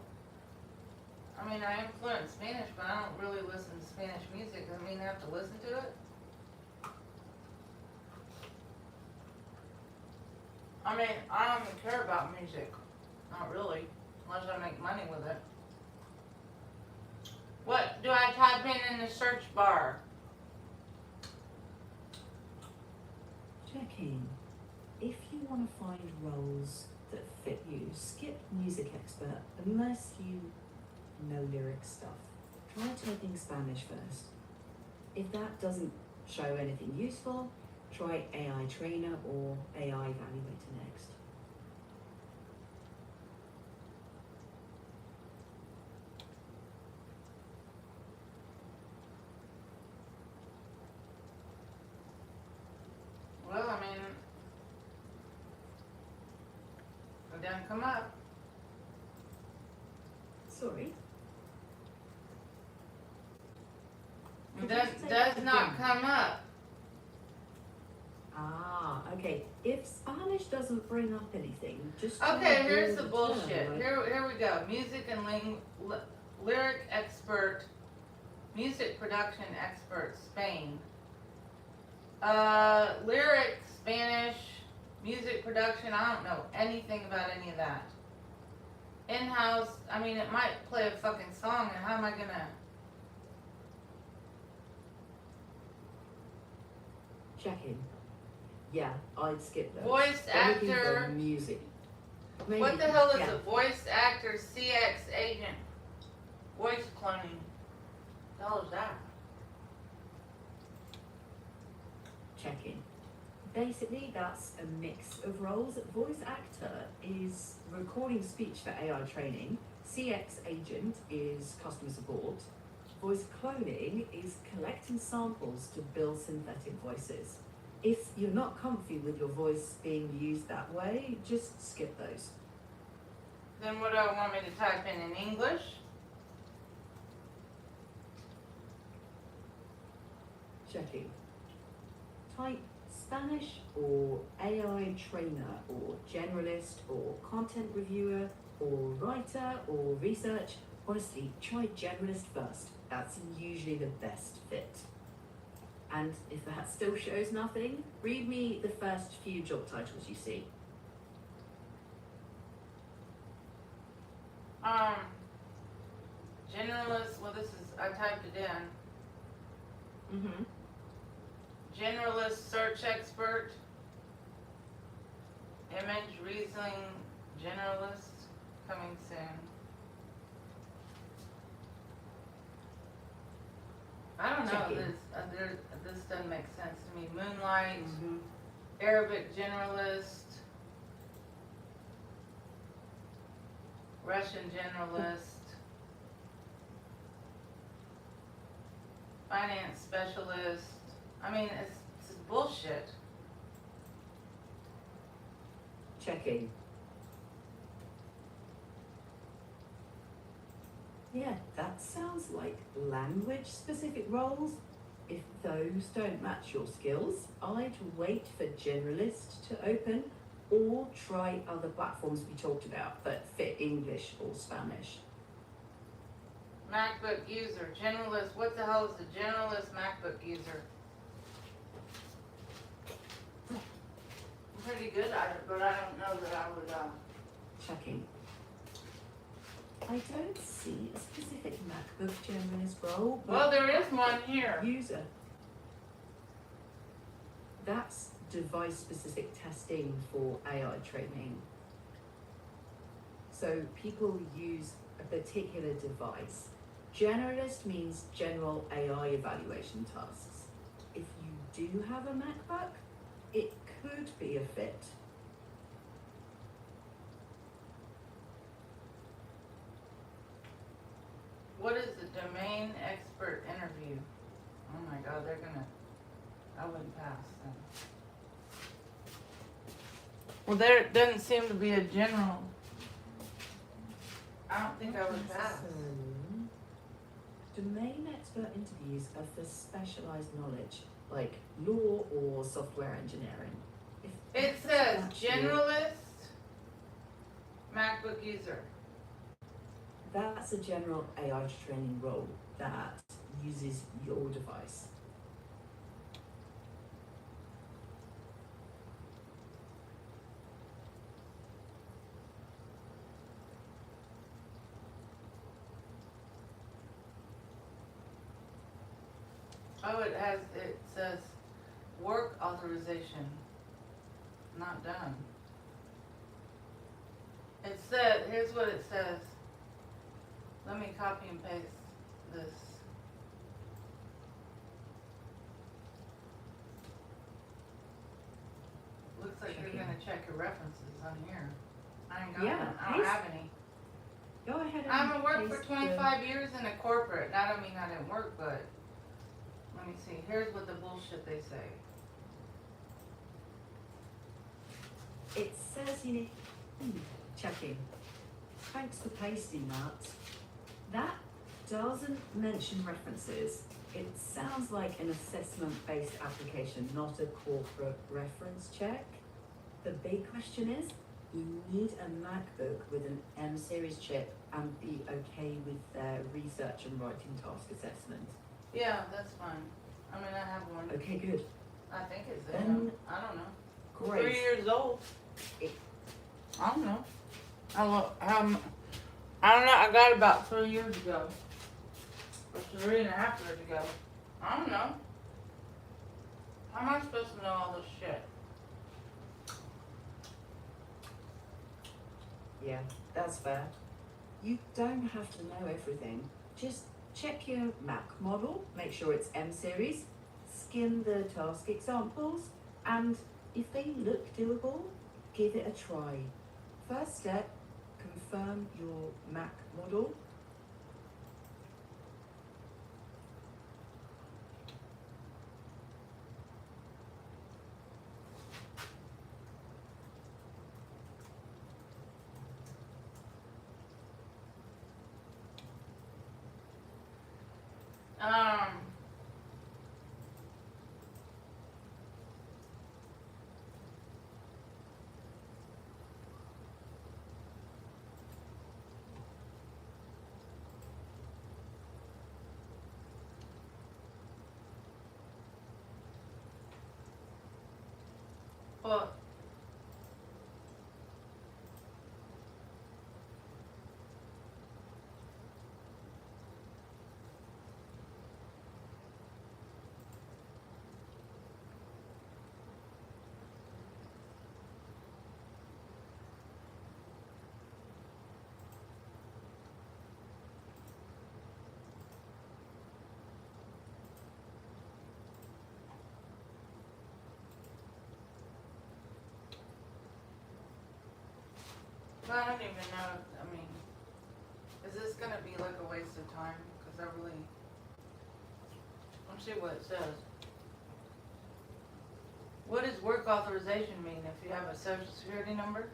I mean, I am fluent in Spanish, but I don't really listen to Spanish music. I mean, I have to listen to it. I mean, I don't even care about music. Not really, unless I make money with it. What do I type in the search bar? Checking. If you want to find roles that fit you, skip music expert unless you know lyric stuff. Try typing Spanish first. If that doesn't show anything useful, try AI trainer or AI evaluator next. Well, I mean, it doesn't come up. Sorry. It does not come up. Ah, okay. If Spanish Spanish doesn't bring up anything. Just Okay, try here's the term, bullshit. like- Here we go. Music and lyric expert, music production expert, Spain. Lyric, Spanish, music production, I don't know anything about any of that. In-house, I mean, it might play a fucking song, and how am I gonna? Checking. Yeah, I'd skip those. Voice They're looking for actor. music. Maybe, What the hell is yeah. a voice actor CX agent? Voice cloning. The hell is that? Checking. Basically, that's a mix of roles. Voice actor is recording speech for AI training. CX agent is customer support. Voice cloning is collecting samples to build synthetic voices. If you're not comfy with your voice being used that way, just skip those. Then what do I want me to type in English? Checking. Type Spanish or AI trainer or generalist or content reviewer or writer or research. Honestly, try generalist first. That's usually the best fit. And if that still shows nothing, read me the first few job titles you see. Generalist, well this is, I typed it in. Mm-hmm. Generalist search expert. Image reasoning generalist, coming soon. I don't know, Checking. this doesn't make sense to me. Moonlight, Mm-hmm. Arabic generalist, Russian generalist, finance specialist. I mean, it's bullshit. Checking. Yeah, that sounds like language-specific roles. If those don't match your skills, I'd wait for generalist to open or try other platforms we talked about that fit English or Spanish. MacBook user, generalist, what the hell is a generalist MacBook user? I'm pretty good at it, but I don't know that I would, Checking. I don't see a specific MacBook generalist role, but well, there is one here. user. That's device-specific testing for AI training. So people use a particular device. Generalist means general AI evaluation tasks. If you do have a MacBook, it could be a fit. What is the domain expert interview? Oh my god, I wouldn't pass then. Well, there doesn't seem to be a general. I don't think I would pass. So, domain expert interviews are for specialized knowledge, like law or software engineering. If It that says match your- generalist MacBook user. That's a general AI training role that uses your device. Oh, it says work authorization, not done. It said, here's what it says. Let me copy and paste this. Looks like you're Checking. gonna check your references on here. I ain't got Yeah, one. I don't paste- have any. Go ahead and I'm worked for paste 25 years in a corporate. I don't mean I didn't work, but let me see. Here's what the bullshit they say. It says you need checking. Thanks for pasting that. That doesn't mention references. It sounds like an assessment-based application, not a corporate reference check. The big question is, you need a MacBook with an M series chip and be okay with research and writing task assessment. Yeah, that's fine. I mean, I have one. Okay, good. I think it's Then- I don't know. Great. 3 years old. It- I don't know. I don't know. I got it about 3 years ago. Or 3.5 years ago. I don't know. How am I supposed to know all this shit? Yeah, that's fair. You don't have to know everything. Just check your Mac model, make sure it's M series, skim the task examples, and if they look doable, give it a try. First step, confirm your Mac model. But I don't even know. I mean, is this gonna be like a waste of time? Because I really. Let's see what it says. What does work authorization mean if you have a social security number?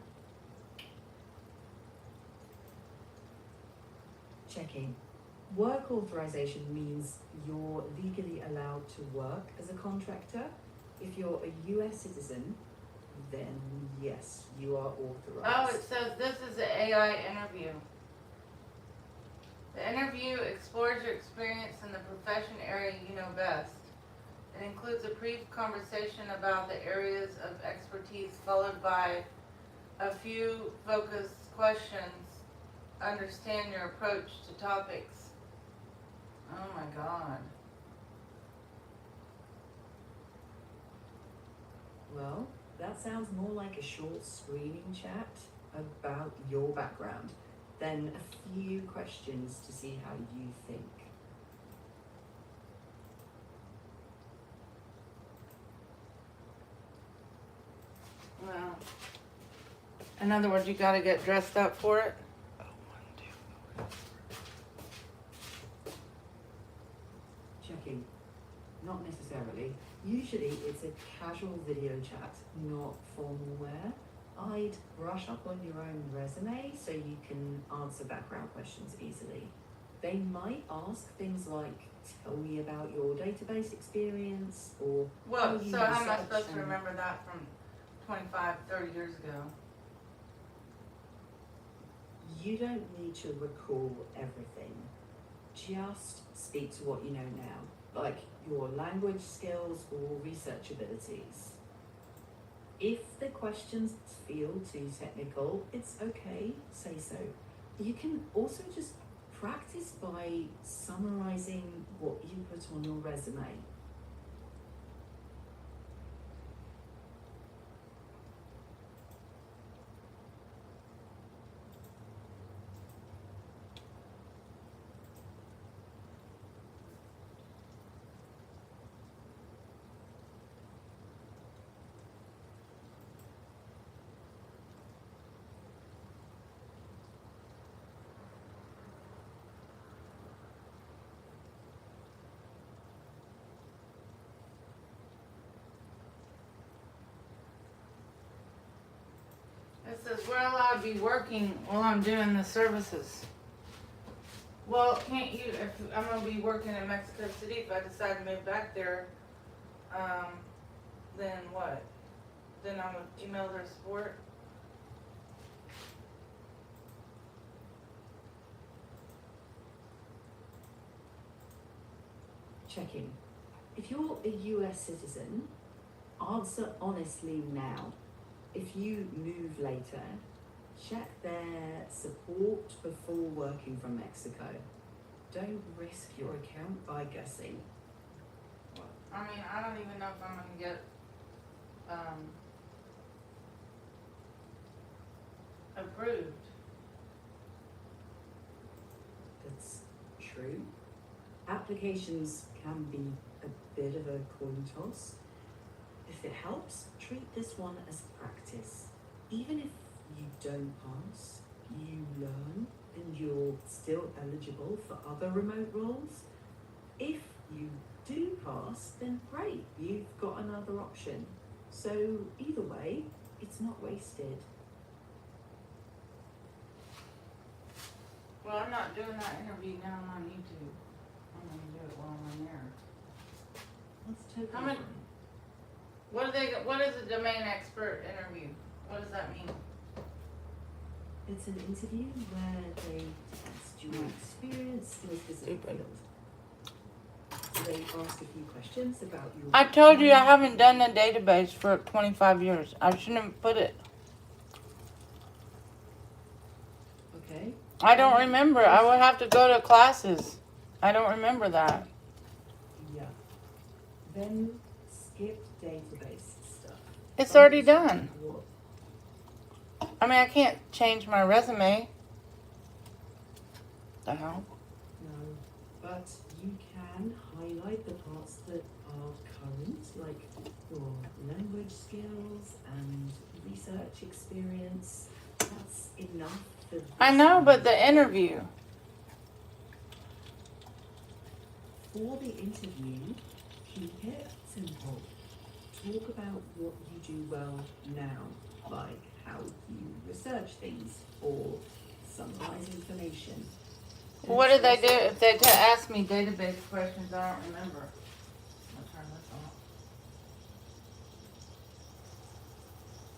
Checking. Work authorization means you're legally allowed to work as a contractor. If you're a US citizen, then yes, you are Oh, authorized. it says this is an AI interview. The interview explores your experience in the profession area you know best. It includes a brief conversation about the areas of expertise followed by a few focused questions. Understand your approach to topics. Oh my God. Well, that sounds more like a short screening chat about your background than a few questions to see how you think. Well, in other words, you gotta get dressed up for it. Checking. Not necessarily. Usually it's a casual video chat, not formal wear. I'd brush up on your own resume so you can answer background questions easily. They might ask things like, tell me about your database experience, or Well, you so how am I research supposed to and- remember that from 25, 30 years ago? You don't need to recall everything. Just speak to what you know now, like your language skills or research abilities. If the questions feel too technical, it's okay, say so. You can also just practice by summarizing what you put on your resume. It says we're allowed to be working while I'm doing the services. Well, can't you, if I'm gonna be working in Mexico City, if I decide to move back there, then what? then I'm gonna email their support. Checking. If you're a US citizen, answer honestly now. If you move later, check their support before working from Mexico. Don't risk your account by guessing. I mean, I don't even know if I'm gonna get, approved. That's true. Applications can be a bit of a coin toss. If it helps, treat this one as practice. Even if you don't pass, you learn and you're still eligible for other remote roles. If you do pass, then great, you've got another option. So either way, it's not wasted. Well, I'm not doing that interview now on YouTube. I'm gonna do it while I'm there. That's totally How many- fine. What is a domain expert interview? What does that mean? It's an interview where they test your experience in a specific field. So they ask a few questions about your. I told you I haven't done a database for 25 years. I shouldn't have put it. Okay. I don't remember. I would have to go to classes. I don't remember that. Yeah. Then skip database stuff. It's already Focus on done. what- I mean, I can't change my resume. The hell? No, but you can highlight the parts that are current, like your language skills and research experience. That's enough for this I know, one. but the interview. For the interview, keep it simple. Talk about what you do well now, like how you research things or summarize information. What did they do if they ask me database questions? I don't remember. I'll turn this off.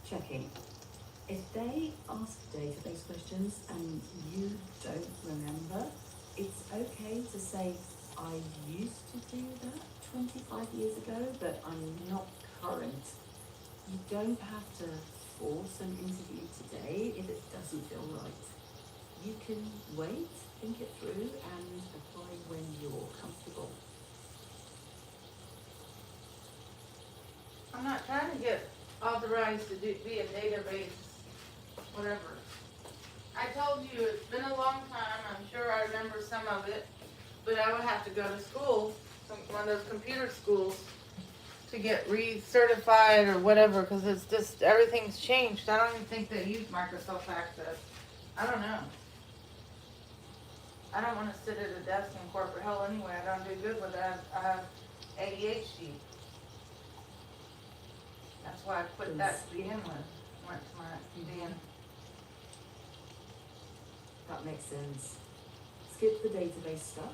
Checking. If they ask database questions and you don't remember, it's okay to say, I used to do that 25 years ago, but I'm not current. You don't have to force an interview today if it doesn't feel right. You can wait, think it through, and apply when you're comfortable. I'm not trying to get authorized to be a database, whatever. I told you it's been a long time. I'm sure I remember some of it, but I would have to go to school, one of those computer schools, to get recertified or whatever, because it's just everything's changed. I don't even think they use Microsoft Access. I don't know. I don't want to sit at a desk in corporate hell anyway. I don't do good with that. I have ADHD. That's why I quit that to begin with. Went to my DN. That makes sense. Skip the database stuff.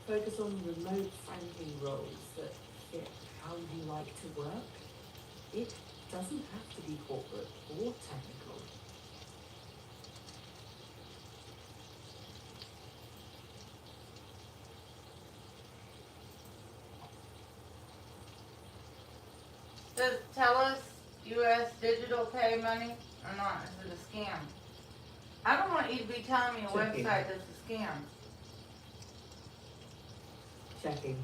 Focus on remote-friendly roles that fit how you like to work. It doesn't have to be corporate or technical. Does TELUS US digital pay money or not? Is it a scam? I don't want you to be telling me a Checking. website that's a scam. Checking.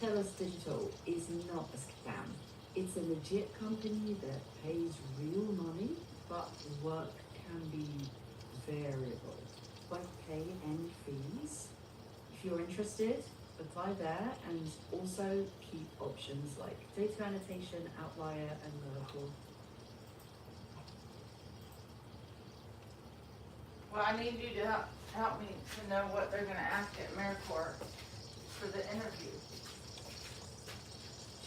TELUS Digital is not a scam. It's a legit company that pays real money, but work can be variable. Won't pay any fees. If you're interested, apply there and also keep options like data annotation, outlier, and local. Well, I need you to help me to know what they're gonna ask at AmeriCorps for the interview.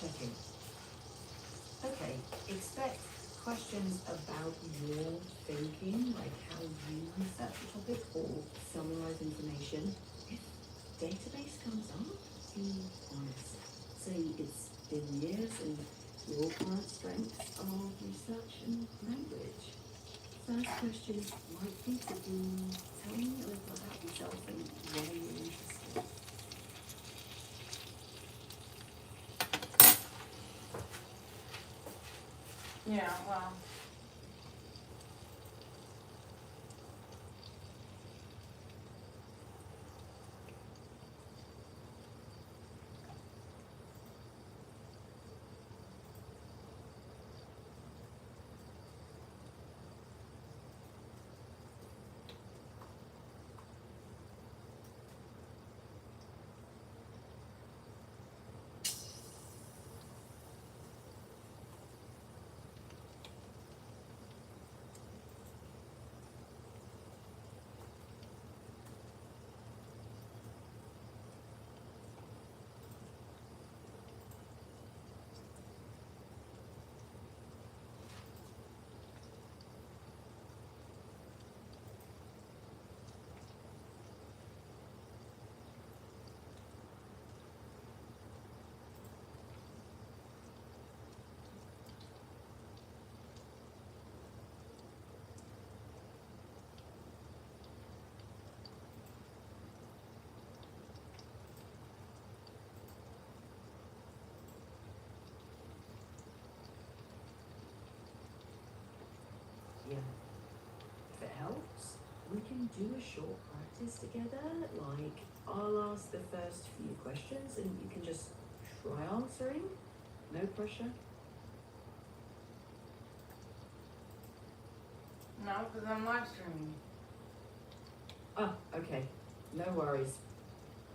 Checking. Okay, expect questions about your thinking, like how you research a topic or summarize information. If database comes up, pretty honest. Say it's been years and your current strengths are research and language. First question might be to be, tell me a little about yourself and why you're interested. Yeah, well. Yeah. If it helps, we can do a short practice together. Like, I'll ask the first few questions and you can just try answering. No pressure. No, because I'm live streaming. Ah, okay. No worries.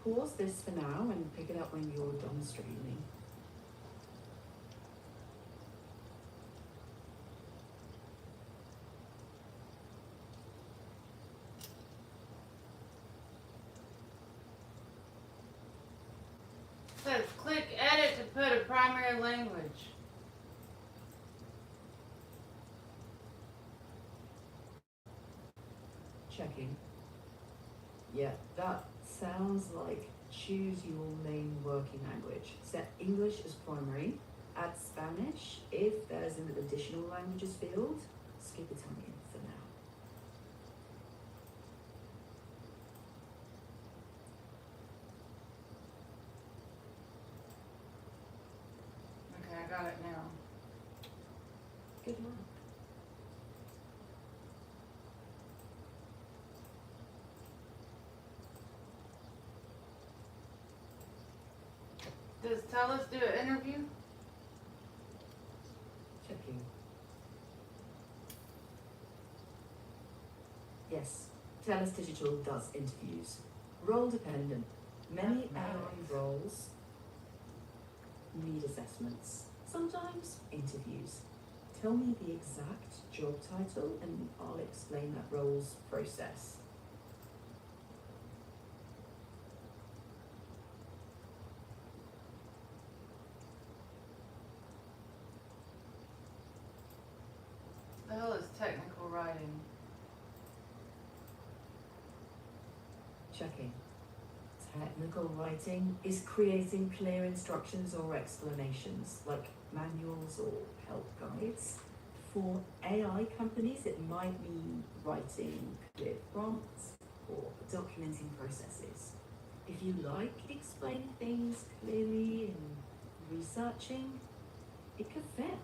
Pause this for now and pick it up when you're done streaming. It says click edit to put a primary language. Checking. Yeah, that sounds like choose your main working language. Set English as primary. Add Spanish if there's an additional languages field. Skip Italian for now. Okay, I got it now. Good luck. Does tell us do an interview? Checking. Yes, TELUS Digital does interviews. Role dependent. Many That's airline nice. roles need assessments. Sometimes interviews. Tell me the exact job title and I'll explain that role's process. The hell is technical writing? Checking. Technical writing is creating clear instructions or explanations, like manuals or help guides. For AI companies, it might mean writing clear prompts or documenting processes. If you like explaining things clearly and researching, it could fit.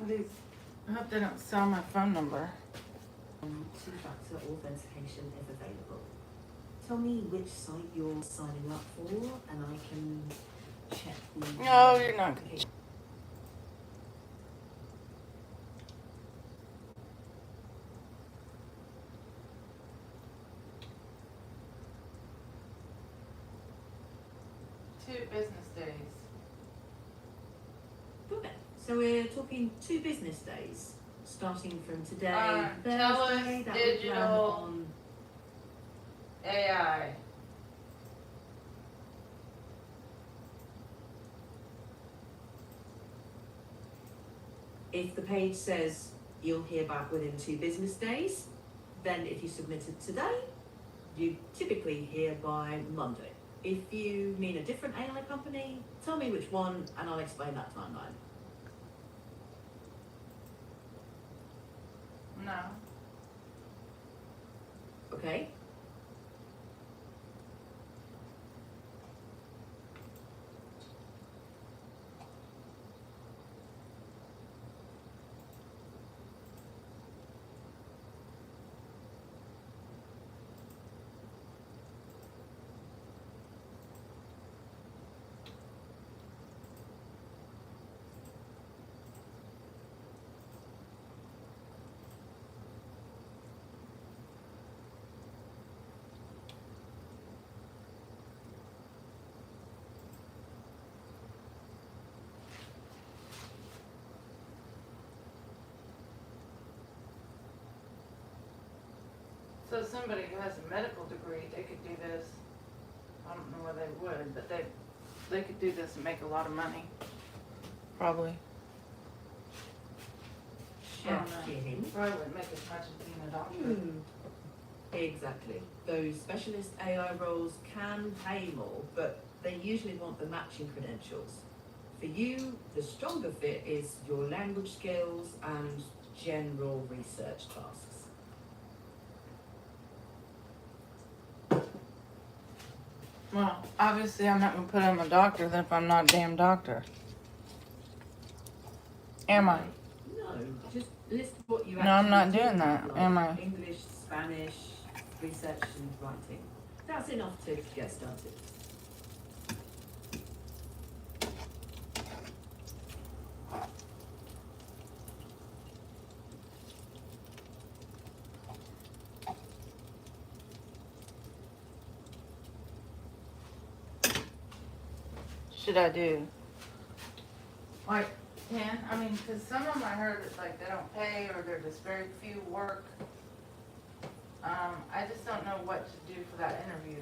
I hope they don't sell my phone number. Two-factor authentication is available. Tell me which site you're signing up for, and I can check the. No, you're not. application. Two business days. Good then. So we're talking 2 business days, starting from today. Tell us Thursday, that would land digital on AI. If the page says you'll hear back within 2 business days, then if you submitted today, you typically hear by Monday. If you mean a different AI company, tell me which one and I'll explain that timeline. No. Okay? So somebody who has a medical degree, they could do this. I don't know where they would, but they could do this and make a lot of money. Probably. I don't know. Checking. Probably wouldn't make as much as being a doctor. Exactly. Those specialist AI roles can pay more, but they usually want the matching credentials. For you, the stronger fit is your language skills and general research tasks. Well, obviously I'm not gonna put I'm a doctor then if I'm not a damn doctor. Am I? No, just list what you No, I'm not actually doing do, that, like am I? English, Spanish, research and writing. That's enough to get started. Should I do? Like 10? I mean, because some of them I heard it's like they don't pay or they're just very few work. I just don't know what to do for that interview.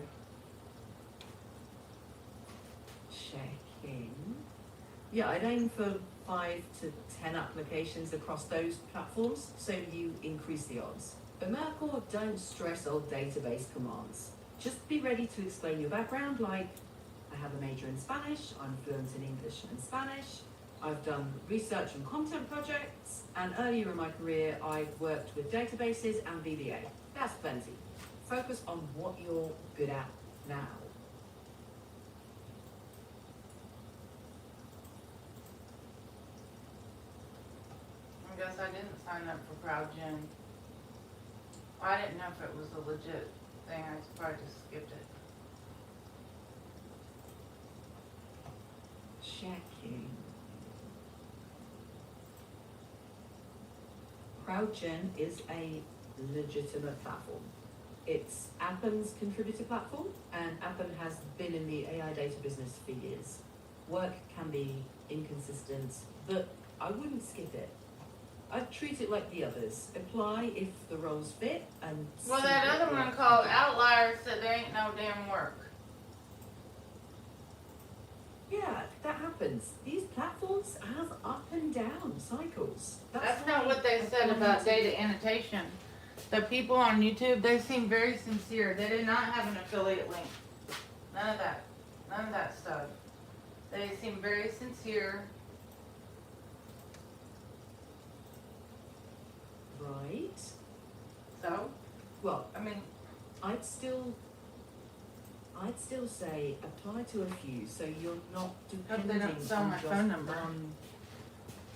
Checking. Yeah, I'd aim for 5 to 10 applications across those platforms so you increase the odds. But Merkel, don't stress old database commands. Just be ready to explain your background, like I have a major in Spanish, I'm fluent in English and Spanish, I've done research and content projects, and earlier in my career I've worked with databases and VBA. That's plenty. Focus on what you're good at now. I guess I didn't sign up for CrowdGen. I didn't know if it was a legit thing. I probably just skipped it. Checking. CrowdGen is a legitimate platform. It's Appen's contributor platform, and Appen has been in the AI data business for years. Work can be inconsistent, but I wouldn't skip it. I'd treat it like the others. Apply if the roles fit, and Well, see that what other one work called you do. Outliers said there ain't no damn work. Yeah, that happens. These platforms have up and down cycles. That's not why what they I said find about it- data annotation. The people on YouTube, they seem very sincere. They did not have an affiliate link. None of that. None of that stuff. They seem very sincere. Right. So, Well, I mean, I'd still say apply to a few so you're not they depending don't sell on my just phone number. one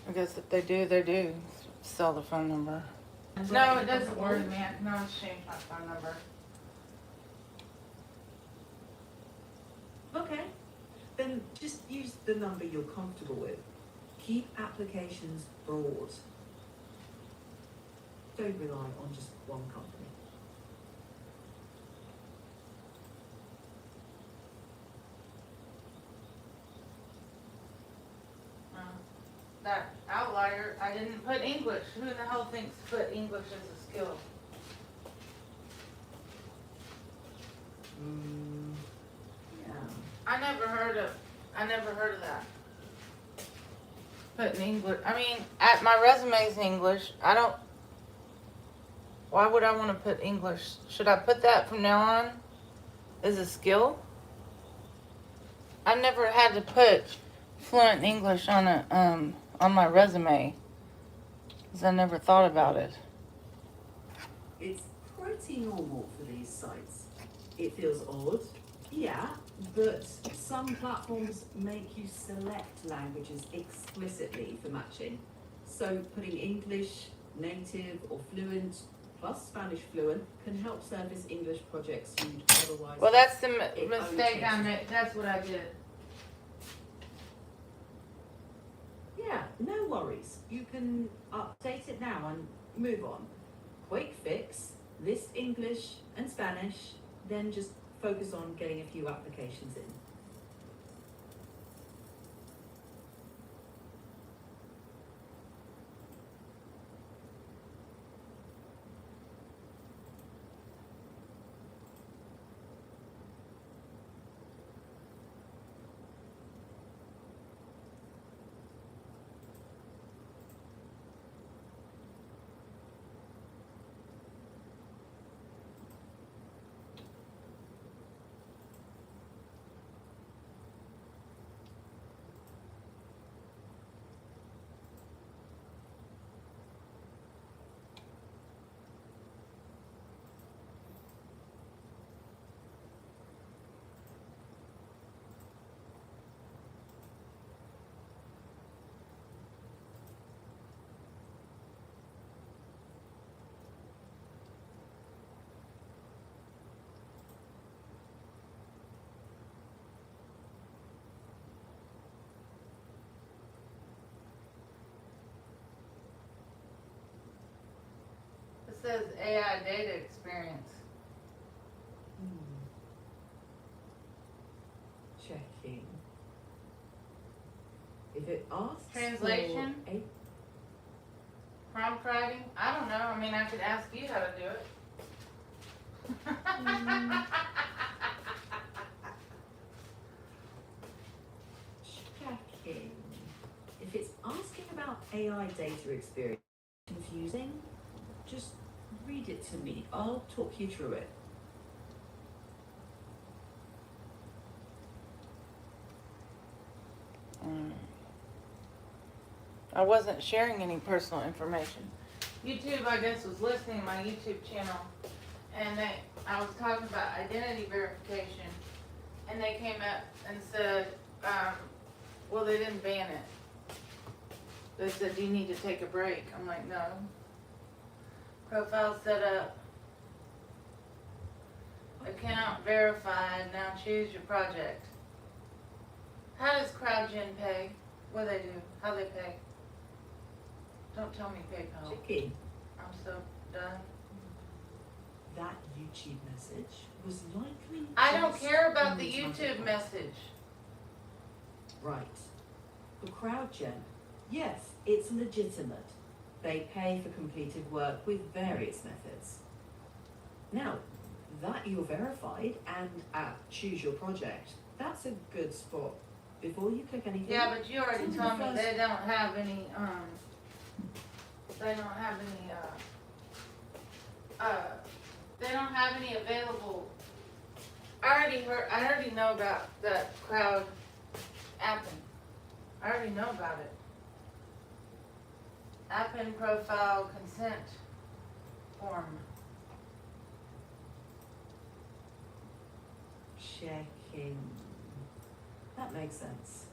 I guess if they do, they do sell the phone number. No, it doesn't worry me. I can always change my phone number. Okay, then just use the number you're comfortable with. Keep applications broad. Don't rely on just one company. That outlier, I didn't put English. Who the hell thinks to put English as a skill? Yeah. I never heard of that. Putting English, I mean, at my resume's English. Why would I want to put English? Should I put that from now on as a skill? I've never had to put fluent English on my resume, because I never thought about it. It's pretty normal for these sites. It feels odd, yeah, but some platforms make you select languages explicitly for matching. So putting English, native or fluent, plus Spanish fluent can help service English projects you'd otherwise. Well, that's the It mistake I only made. That's what I did. Yeah, no worries. You can update it now and move on. Quick fix, list English and Spanish, then just focus on getting a few applications in. It says AI data experience. Checking. If it asks Translation? for a Prompt writing? I don't know. I mean, I could ask you how to do it. checking. If it's asking about AI data experience confusing, just read it to me. I'll talk you through it. I wasn't sharing any personal information. YouTube, I guess, was listening to my YouTube channel, and I was talking about identity verification, and they came up and said, well, they didn't ban it. They said, do you need to take a break? I'm like, no. Profile set up. Account verified. Now choose your project. How does CrowdGen pay? What do they do? How they pay? Don't tell me PayPal. Checking. I'm so done. That YouTube message was likely. I don't just care about the in YouTube time. message. Right. For CrowdGen, yes, it's legitimate. They pay for completed work with various methods. Now, that you're verified and at choose your project, that's a good spot. Before you click anything. Yeah, but you already Tell me told me first. they don't have any, they don't have any available. I already know about that crowd apping. I already know about it. Appin profile consent form. Checking. That makes sense.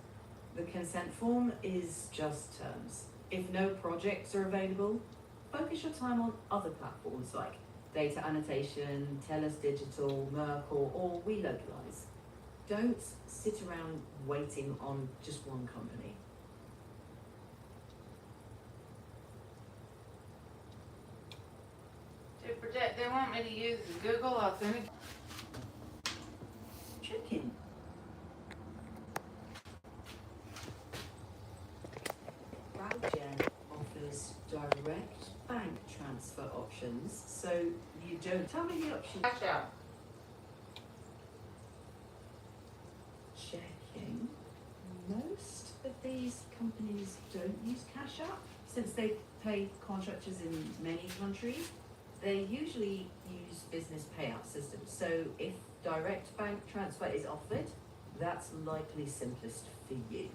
The consent form is just terms. If no projects are available, focus your time on other platforms like Data Annotation, TELUS Digital, Merkle, or WeLocalize. Don't sit around waiting on just one company. To protect, they want me to use the Google Authentic. Check in. CrowdGen offers direct bank transfer options, so you don't tell me the option. Cash out. Checking. Most of these companies don't use Cash App since they pay contractors in many countries. They usually use business payout systems. So if direct bank transfer is offered, that's likely simplest for you.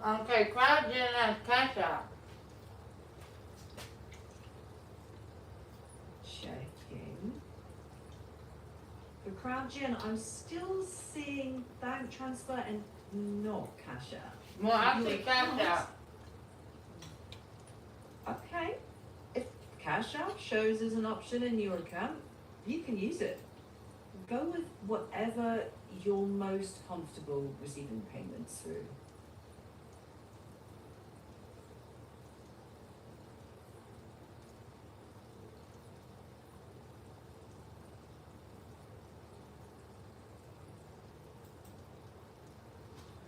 Okay, CrowdGen has cash out. Checking. For CrowdGen, I'm still seeing bank transfer and not Cash App. Well, I Your see cash account- out. Okay. If Cash App shows as an option in your account, you can use it. Go with whatever you're most comfortable receiving payments through.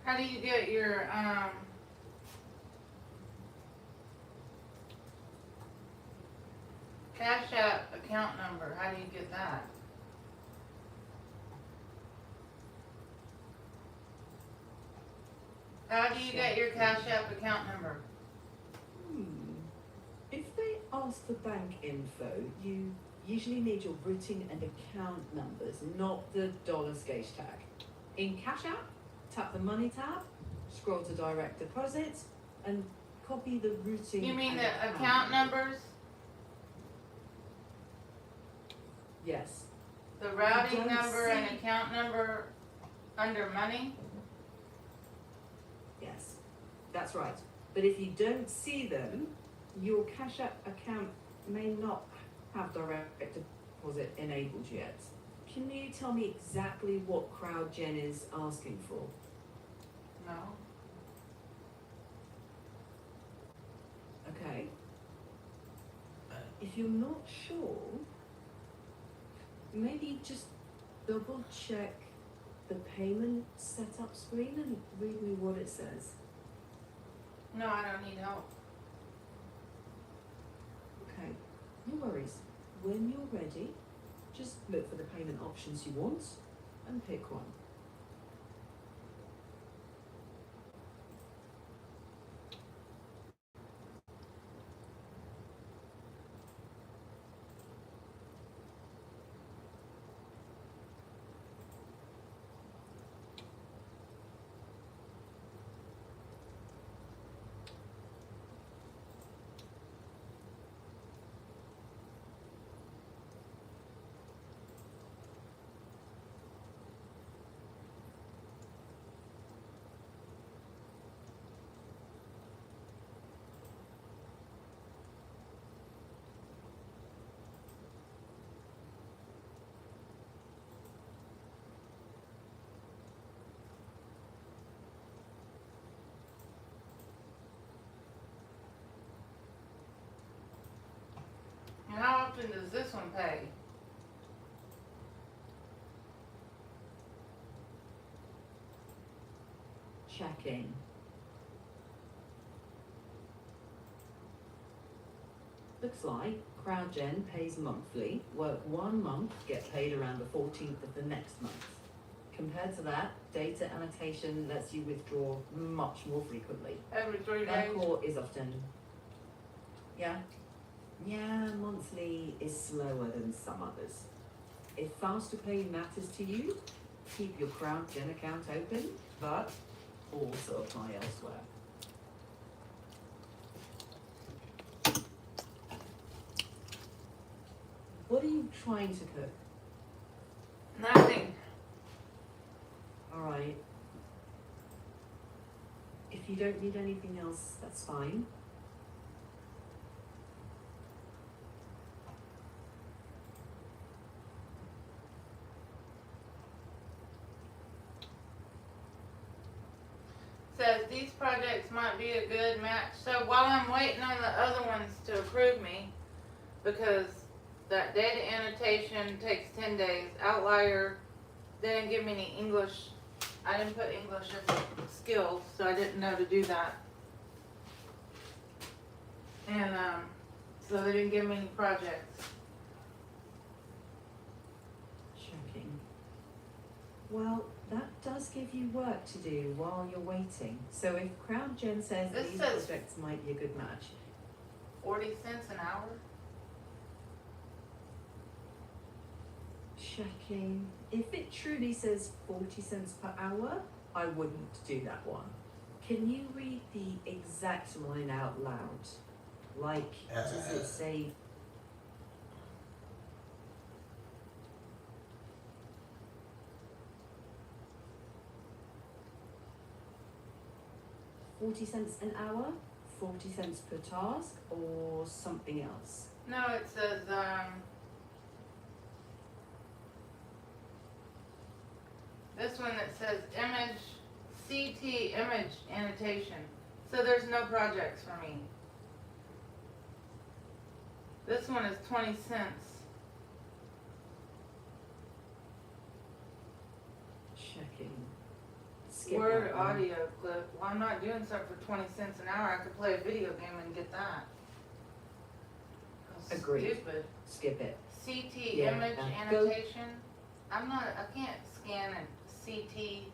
How do you get your, Cash App account number? How do you get that? How do you get your Cash App account number? If they ask for bank info, you usually need your routing and account numbers, not the $gauge tag. In Cash App, tap the Money tab, scroll to Direct Deposit, and copy the routing. You mean and the account numbers? Yes. The routing don't number and see- account number under money? Yes, that's right. But if you don't see them, your Cash App account may not have direct deposit enabled yet. Can you tell me exactly what CrowdGen is asking for? No. Okay. If you're not sure, maybe just double check the payment setup screen and read me what it says. No, I don't need help. Okay, no worries. When you're ready, just look for the payment options you want and pick one. often does this one pay? Checking. Looks like CrowdGen pays monthly, work 1 month, get paid around the 14th of the next month. Compared to that, data annotation lets you withdraw much more frequently. Every 3 days? Mercor is often, yeah, monthly is slower than some others. If faster pay matters to you, keep your CrowdGen account open, but also apply elsewhere. What are you trying to cook? Nothing. Alright. If you don't need anything else, that's fine. Says these projects might be a good match. So while I'm waiting on the other ones to approve me, because that data annotation takes 10 days, outlier, they didn't give me any English. I didn't put English as a skill, so I didn't know to do that. And so they didn't give me any projects. Checking. Well, that does give you work to do while you're waiting. So if CrowdGen says This these says- projects might be a good match, 40 cents an hour? checking. If it truly says 40 cents per hour, I wouldn't do that one. Can you read the exact line out loud? Like, does it say? $40 an hour, 40 cents per task, or something else? No, it says, this one that says image, CT image annotation. So there's no projects for me. This one is 20 cents. Checking. Skip Word that one. audio clip. Well, I'm not doing something for 20 cents an hour. I could play a video game and get that. How Agreed. Stupid. Skip it. CT Yeah, image go- annotation. I can't scan a CT.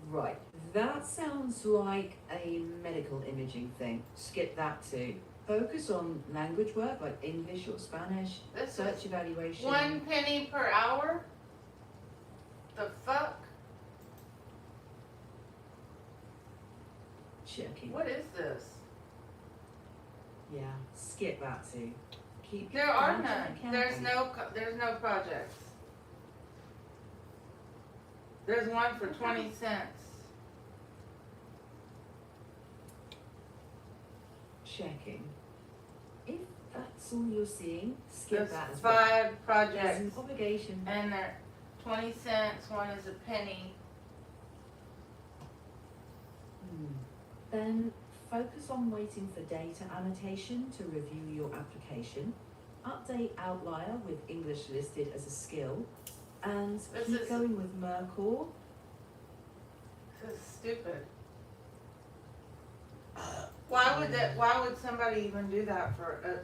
Right. That sounds like a medical imaging thing. Skip that too. Focus on language work like English or Spanish, This search is evaluation. 1 penny per hour? The fuck? Checking. What is this? Yeah, skip that too. Keep There your are content none. accountable. There's no projects. There's one for 20 cents. Checking. If that's all you're seeing, skip There's that as well. 5 There's an projects. obligation. And they're 20 cents, one is a penny. Then focus on waiting for data annotation to review your application. Update Outlier with English listed as a skill. And This keep is- going with Mercor. This is stupid. Why would somebody even do that for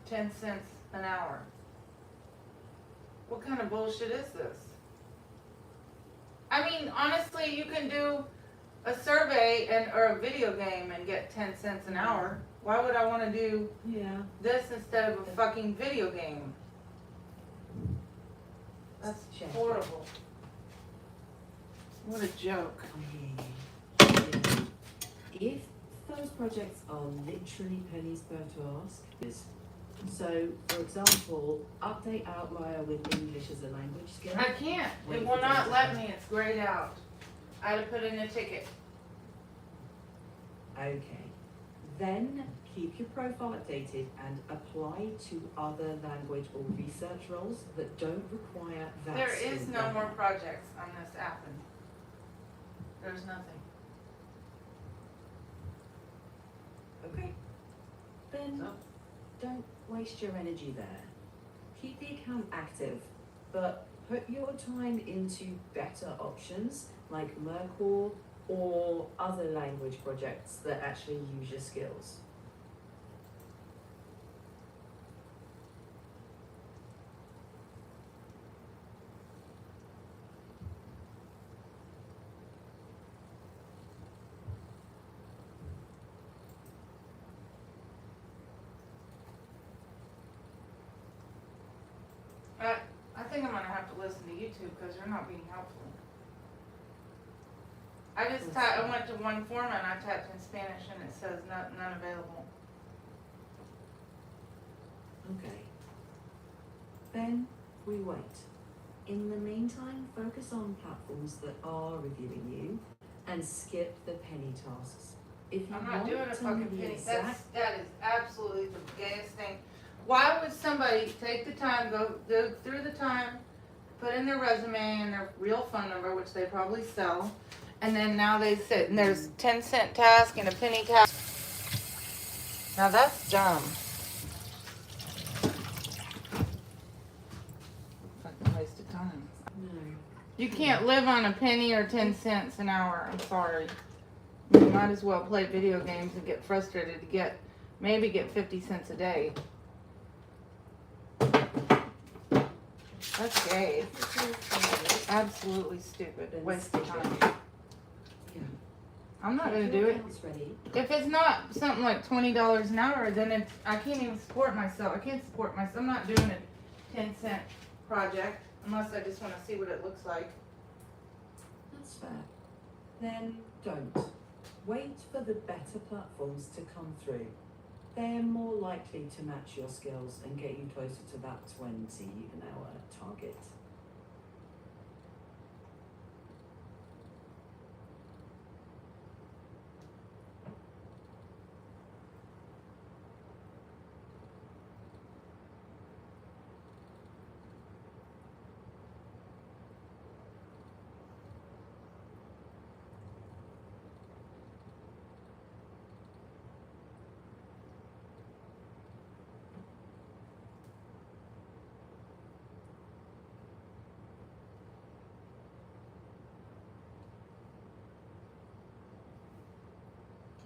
10 cents an hour? What kind of bullshit is this? I mean, honestly, you can do a survey or a video game and get 10 cents an hour. Why would I want to do Yeah. this instead of a fucking video game? That's Check. horrible. What a joke. If those projects are literally pennies per task, so for example, update Outlier with English as a language skill. I can't. Wait It for will not data. let me. It's grayed out. I had to put in a ticket. Okay. Then keep your profile updated and apply to other language or research roles that don't require that There is skill no level. more projects on this app. There's nothing. Okay. then don't waste your energy there. Keep the account active, but put your time into better options like Mercor or other language projects that actually use your skills. I think I'm gonna have to listen to YouTube because you're not being helpful. I went to one form and I typed in Spanish and it says none available. Okay. Then we wait. In the meantime, focus on platforms that are reviewing you and skip the penny tasks. If you I'm not want doing a to know fucking the penny. exact That is absolutely the gayest thing. Why would somebody take the time, go through the time, put in their resume and their real phone number, which they probably sell, and then now they sit and there's 10-cent task and a penny task. Now that's dumb. Fucking waste of time. No. You can't live on a penny or 10 cents an hour. I'm sorry. You might as well play video games and get frustrated to maybe get 50 cents a day. That's gay. Absolutely stupid. Waste of time. Yeah. I'm not gonna If do your it. account's ready, If it's not something like $20 an hour, then I can't even support myself. I can't support myself. I'm not doing a 10-cent project unless I just want to see what it looks like. that's fair. Then don't. Wait for the better platforms to come through. They're more likely to match your skills and get you closer to that 20 an hour target.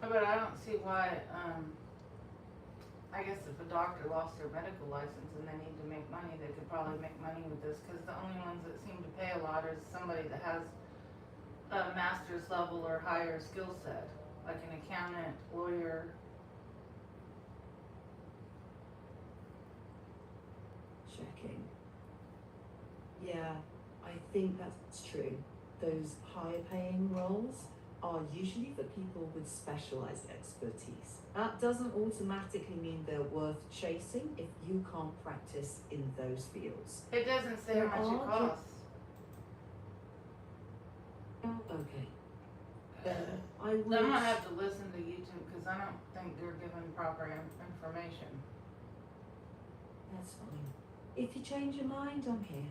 But I don't see why, I guess if a doctor lost their medical license and they need to make money, they could probably make money with this, because the only ones that seem to pay a lot is somebody that has a master's level or higher skill set, like an accountant, lawyer. Checking. Yeah, I think that's true. Those higher paying roles are usually for people with specialized expertise. That doesn't automatically mean they're worth chasing if you can't practice in those fields. It doesn't say There how much it are costs. Okay. Then I I'm will. gonna have to listen to YouTube, because I don't think they're giving proper information. That's fine. If you change your mind, I'm here.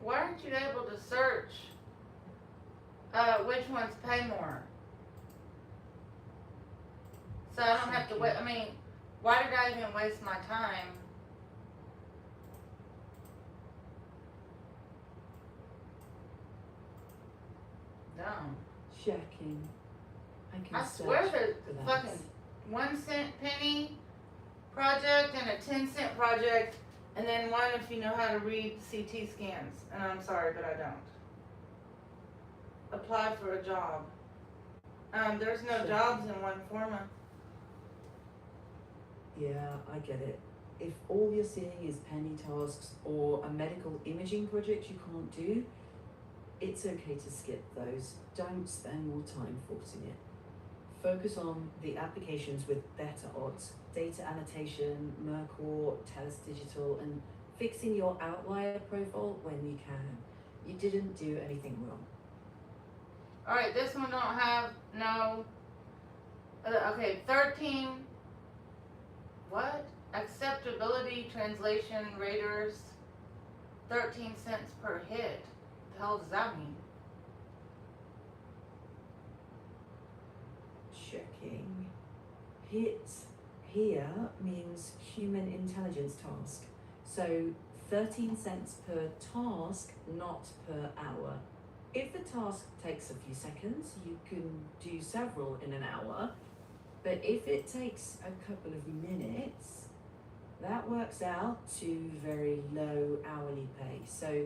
Why aren't you able to search which ones pay more? So I don't have to wait. I mean, why did I even waste my time? Dumb. Checking. I can I search swear there's for that. fucking 1 cent penny project and a 10-cent project, and then one if you know how to read CT scans. And I'm sorry, but I don't. Apply for a job. There's no Sure. jobs in one forma. Yeah, I get it. If all you're seeing is penny tasks or a medical imaging project you can't do, it's okay to skip those. Don't spend more time forcing it. Focus on the applications with better odds. Data annotation, Mercor, Telus Digital, and fixing your outlier profile when you can. You didn't do anything wrong. Alright, this one don't have no. Okay, 13. What? Acceptability translation raters. 13 cents per hit. The hell does that mean? Checking. Hit here means human intelligence task. So 13 cents per task, not per hour. If the task takes a few seconds, you can do several in an hour. But if it takes a couple of minutes, that works out to very low hourly pay. So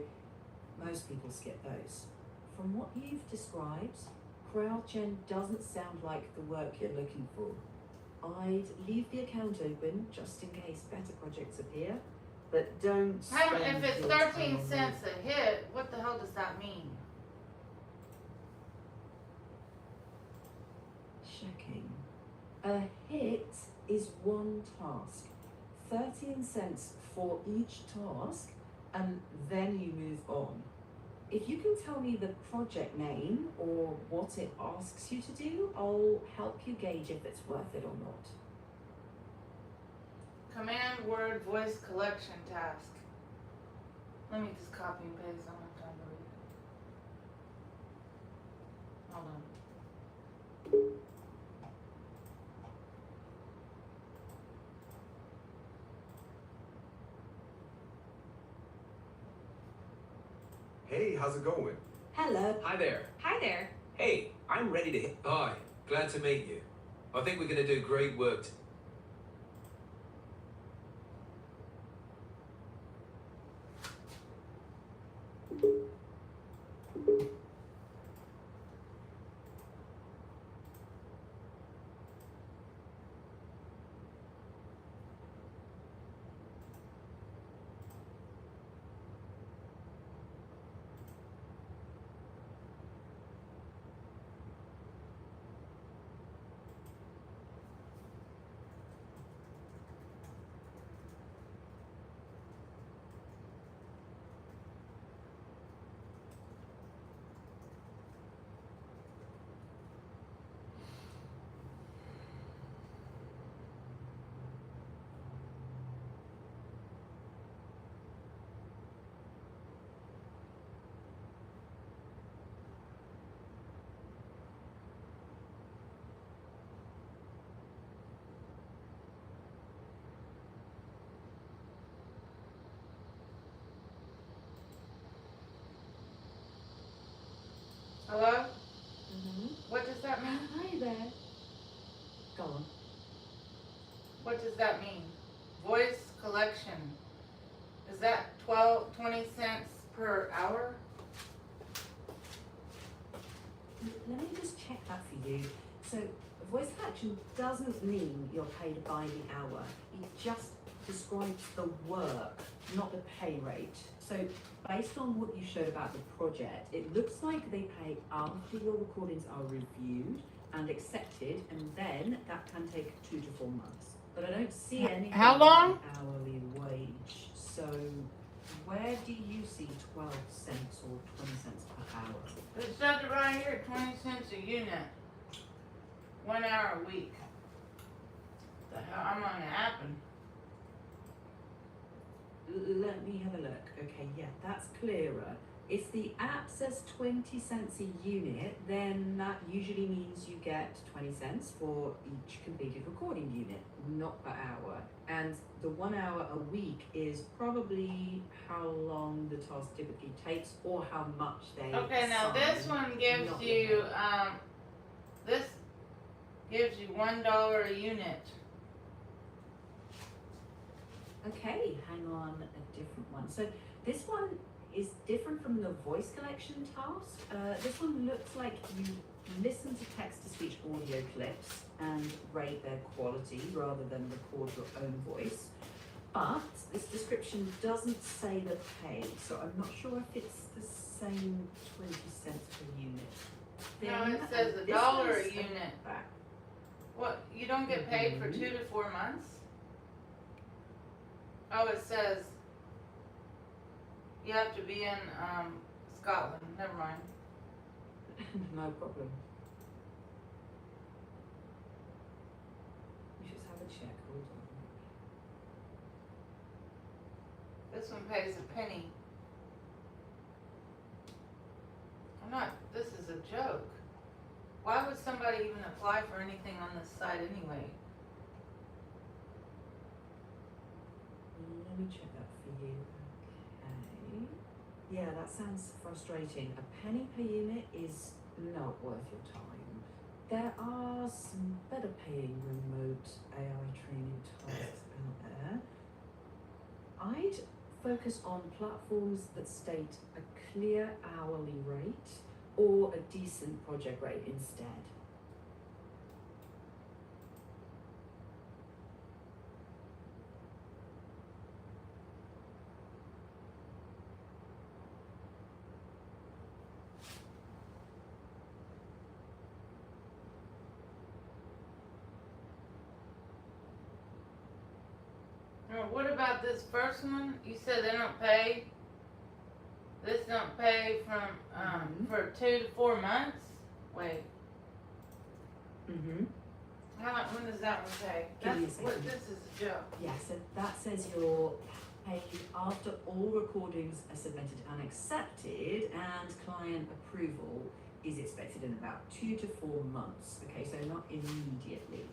most people skip those. From what you've described, CrowdGen doesn't sound like the work you're looking for. I'd leave the account open just in case better projects appear, but don't spend If it's your time 13 on cents a hit, what the hell does that mean? checking. A hit is one task. 13 cents for each task, and then you move on. If you can tell me the project name or what it asks you to do, I'll help you gauge if it's worth it or not. Command word voice collection task. Let me just copy and paste. I don't have time to read it. Hold on. Hey, how's it going? Hello. Hi there. Hi there. Hey, I'm ready to hit. Hi, glad to meet you. I think we're going to do great work. Hello? Mm-hmm. What does that mean? Hi there. Go on. What does that mean? Voice collection. Is that 20 cents per hour? Let me just check that for you. So, voice collection doesn't mean you're paid by the hour. It just describes the work, not the pay rate. So, based on what you showed about the project, it looks like they pay after your recordings are reviewed and accepted, and then that can take 2 to 4 months. But I don't see anything How long? about hourly wage. So, where do you see 12 cents or 20 cents per hour? It says it right here, 20 cents a unit. 1 hour a week. The hell, I'm on the app and Let me have a look. Okay, yeah, that's clearer. If the app says 20 cents a unit, then that usually means you get 20 cents for each completed recording unit, not per hour. And the 1 hour a week is probably how long the task typically takes or how much they okay, now assign, this one gives not you, the amount. this gives you $1 a unit. Okay, hang on, a different one. So this one is different from the voice collection task. This one looks like you listen to text-to-speech audio clips and rate their quality rather than record your own voice. But this description doesn't say the pay, so I'm not sure if it's the same 20 cents per unit thing. No, it says And $1 this a one's unit. back. What, you don't get paid for 2 to 4 months? Oh, it says you have to be in, Scotland, never mind. No problem. We should have a check, hold on. This one pays a penny. This is a joke. Why would somebody even apply for anything on this site anyway? Let me check that for you. Okay. Yeah, that sounds frustrating. A penny per unit is not worth your time. There are some better paying remote AI training tasks out there. I'd focus on platforms that state a clear hourly rate or a decent project rate instead. What about this first one? You said they don't pay. This don't pay from for 2 to 4 months. Wait, when does that one pay? Give me a That's what. second. This is a joke. Yeah, so that says you're paid after all recordings are submitted and accepted, and client approval is expected in about 2 to 4 months. Okay, so not immediately.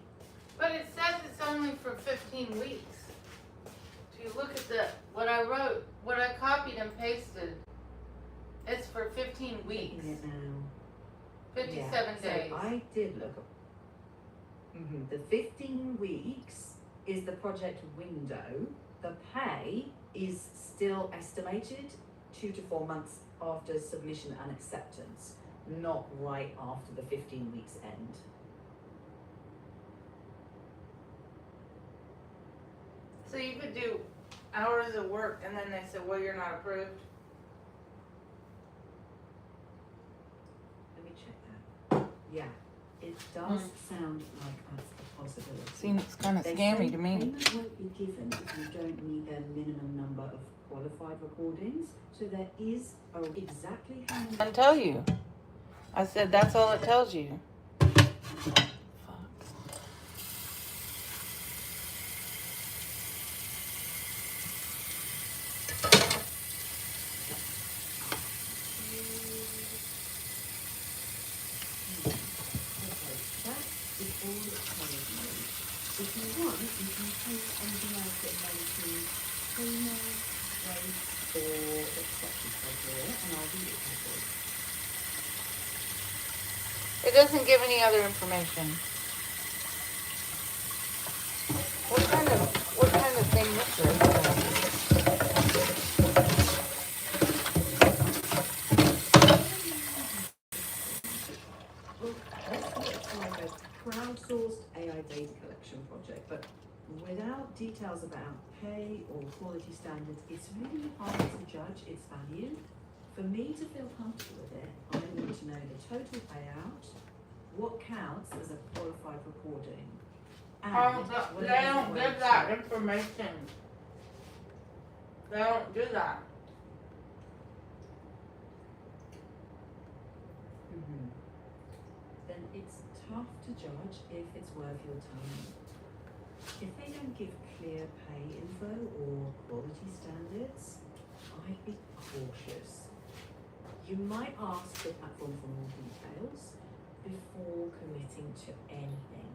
But it says it's only for 15 weeks. If you look at what I wrote, what I copied and pasted, it's for 15 weeks, Checking it now. 57 days. So I did look up. The 15 weeks is the project window. The pay is still estimated 2 to 4 months after submission and acceptance, not right after the 15 weeks end. So you could do hours of work and then they said, well, you're not approved. Let me check that. Yeah, it does sound like that's a possibility. Seems kind of They scary say to me. Payment won't be given if you don't meet a minimum number of qualified recordings. So there is exactly how many. I tell you. I said that's all it tells you. Fuck. If you want, you can take anything else that mentions cleaner, waste, or acceptance criteria, and I'll read it for you. It doesn't give any other information. What kind of thing is this? Well, it's like a crowdsourced AI data collection project, but without details about pay or quality standards, it's really hard to judge its value. For me to feel comfortable with it, I need to know the total payout, what counts as a qualified recording, and They don't give that information. They don't do that. Then it's tough to judge if it's worth your time. If they don't give clear pay info or quality standards, I'd be cautious. You might ask the platform for more details before committing to anything.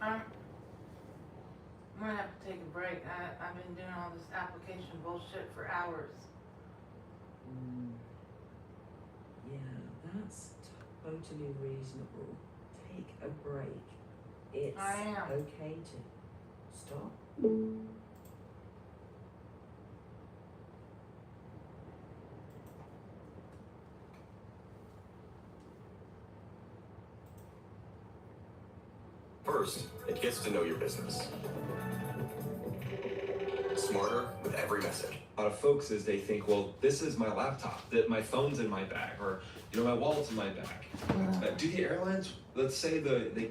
I'm gonna have to take a break. I've been doing all this application bullshit for hours. Yeah, that's totally reasonable. Take a break. It's I am. okay to stop. First, it gets to know your business. Smarter with every message. A lot of folks is they think, well, this is my laptop, that my phone's in my bag, or my wallet's in my bag. Do the airlines, let's say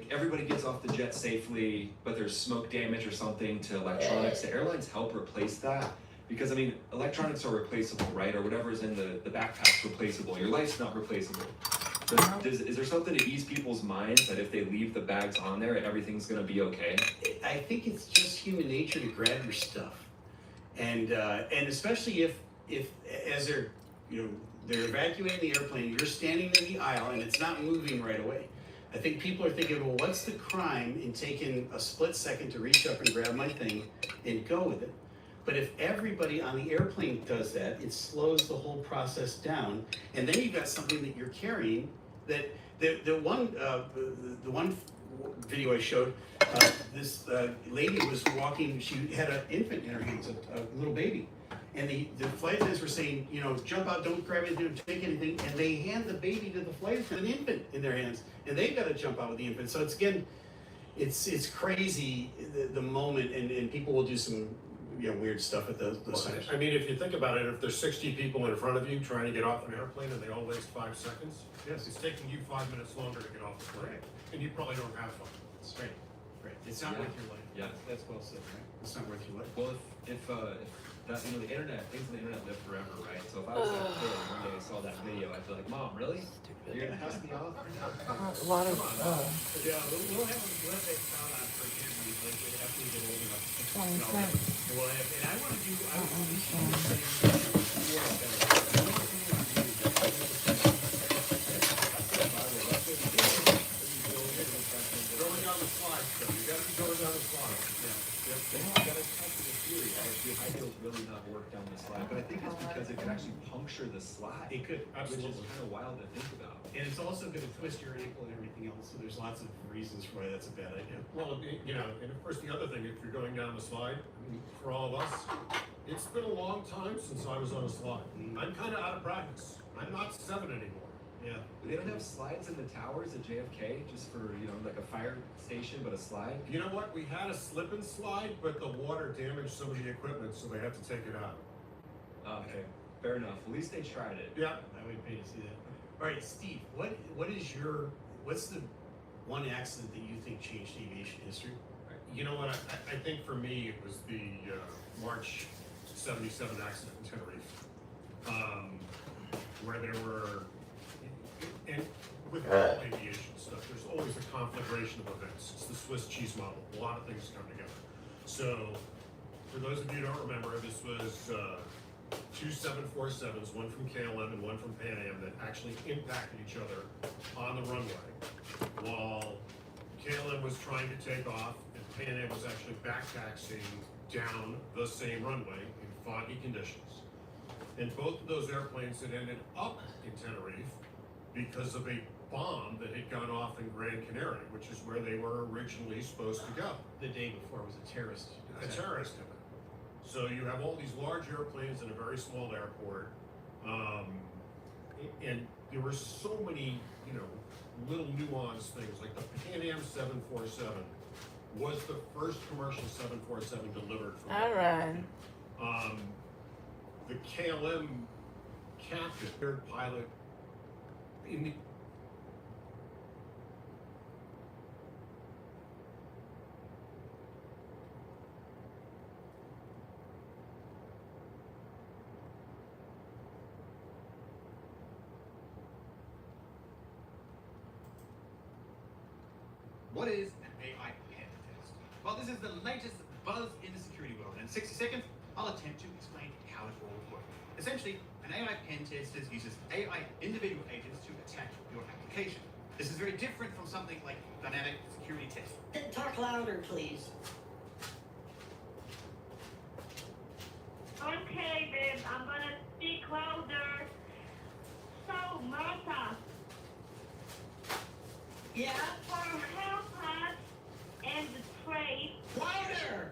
everybody gets off the jet safely, but there's smoke damage or something to electronics, the airlines help replace that? Because electronics are replaceable, right? Or whatever's in the backpack's replaceable. Your life's not replaceable. But is there something to ease people's minds that if they leave the bags on there, everything's gonna be okay? I think it's just human nature to grab your stuff. And especially if as they're evacuating the airplane, you're standing in the aisle and it's not moving right away. I think people are thinking, well, what's the crime in taking a split second to reach up and grab my thing and go with it? But if everybody on the airplane does that, it slows the whole process down. And then you've got something that you're carrying that the one video I showed, this lady was walking, she had an infant in her hands, a little baby. And the flight attendants were saying, jump out, don't grab anything, don't take anything. And they hand the baby to the flight attendant, an infant in their hands. And they've got to jump out with the infant. So it's crazy, the moment, and people will do some weird stuff at those times. I mean, if you think about it, if there's 60 people in front of you trying to get off an airplane and they all waste 5 seconds, yes, it's taking you 5 minutes longer to get off the plane. And you probably don't have fun. That's right. It's not worth your life. Yeah. That's well said, right? It's not worth your life. Well, if that the internet, things on the internet live forever, right? So if I was a kid and one day I saw that video, I'd be like, Mom, really? You're gonna pass me off? A lot of. Yeah, we'll have that count on for kids after we get old enough. 20 cents. And I want to do. I want to do going down the slide, though. You gotta be going down the slide. You gotta test the theory. The high heels really not work down the slide, but I think it's because it could actually puncture the slide. It could, absolutely. Which is kind of wild to think about. And it's also going to twist your ankle and everything else. So there's lots of reasons why that's a bad idea. Well, and of course the other thing, if you're going down the slide, for all of us, it's been a long time since I was on a slide. I'm kind of out of practice. I'm not 7 anymore. Yeah. They don't have slides in the towers at JFK just for, like a fire station, but a slide? You know what? We had a slip and slide, but the water damaged some of the equipment, so they had to take it out. Oh, okay. Fair enough. At least they tried it. Yeah. I would pay to see that. All right, Steve, what's the one accident that you think changed aviation history? You know what? I think for me it was the March '77 accident in Tenerife, where there were, and with all aviation stuff, there's always a conflagration of events. It's the Swiss cheese model. A lot of things come together. So, for those of you who don't remember, this was 2 747s, one from KLM and one from Pan Am, that actually impacted each other on the runway while KLM was trying to take off and Pan Am was actually backtaxing down the same runway in foggy conditions. And both of those airplanes had ended up in Tenerife because of a bomb that had gone off in Gran Canaria, which is where they were originally supposed to go. The day before was a terrorist. A terrorist event. So you have all these large airplanes in a very small airport, and there were so many, little nuanced things. Like the Pan Am 747 was the first commercial 747 delivered from All right. the KLM captain, third pilot, in the What is an AI pen test? Well, this is the latest buzz in the security world. In 60 seconds, I'll attempt to explain how it all works. Essentially, an AI pen tester uses AI individual agents to attack your application. This is very different from something like dynamic security testing. Talk louder, please. Okay, then I'm gonna speak louder. So, Martha. Yeah? For help us and the trade. Louder!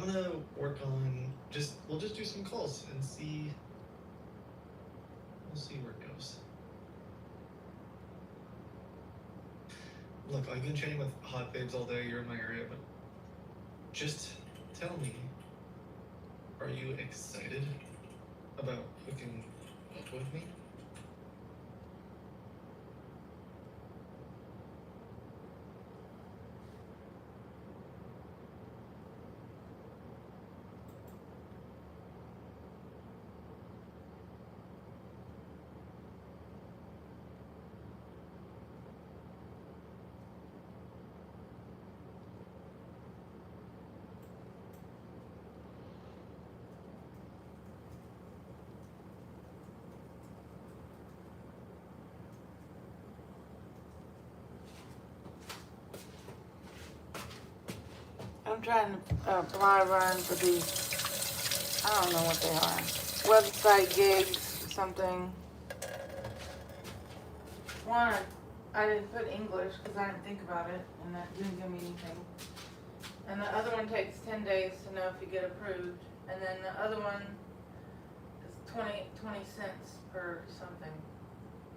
I'm gonna work on we'll just do some calls and see. We'll see where it goes. Look, I've been training with hot babes all day. You're in my area, but just tell me, are you excited about hooking up with me? I'm trying to apply run for these, I don't know what they are. Website gigs, something. One, I didn't put English because I didn't think about it and that didn't give me anything. And the other one takes 10 days to know if you get approved. And then the other one is 20 cents per something.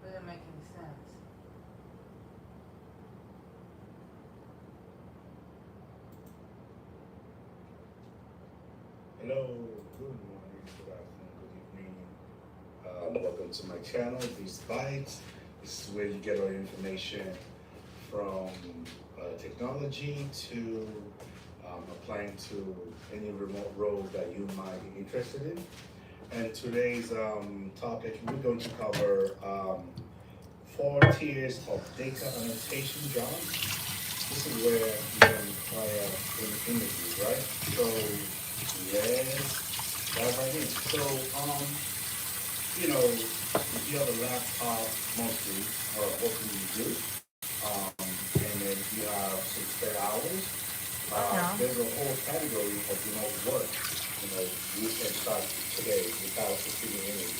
It doesn't make any sense. Hello, good morning, good afternoon, good evening. Welcome to my channel, These Bites. This is where you get all your information from technology to applying to any remote role that you might be interested in. And today's topic, we're going to cover 4 tiers of data annotation jobs. This is where you can acquire images, right? So let's dive right in. So, you know, if you have a laptop mostly, or hopefully you do, and then you have some spare hours, there's a whole category of remote work. You know, you can start today without receiving any.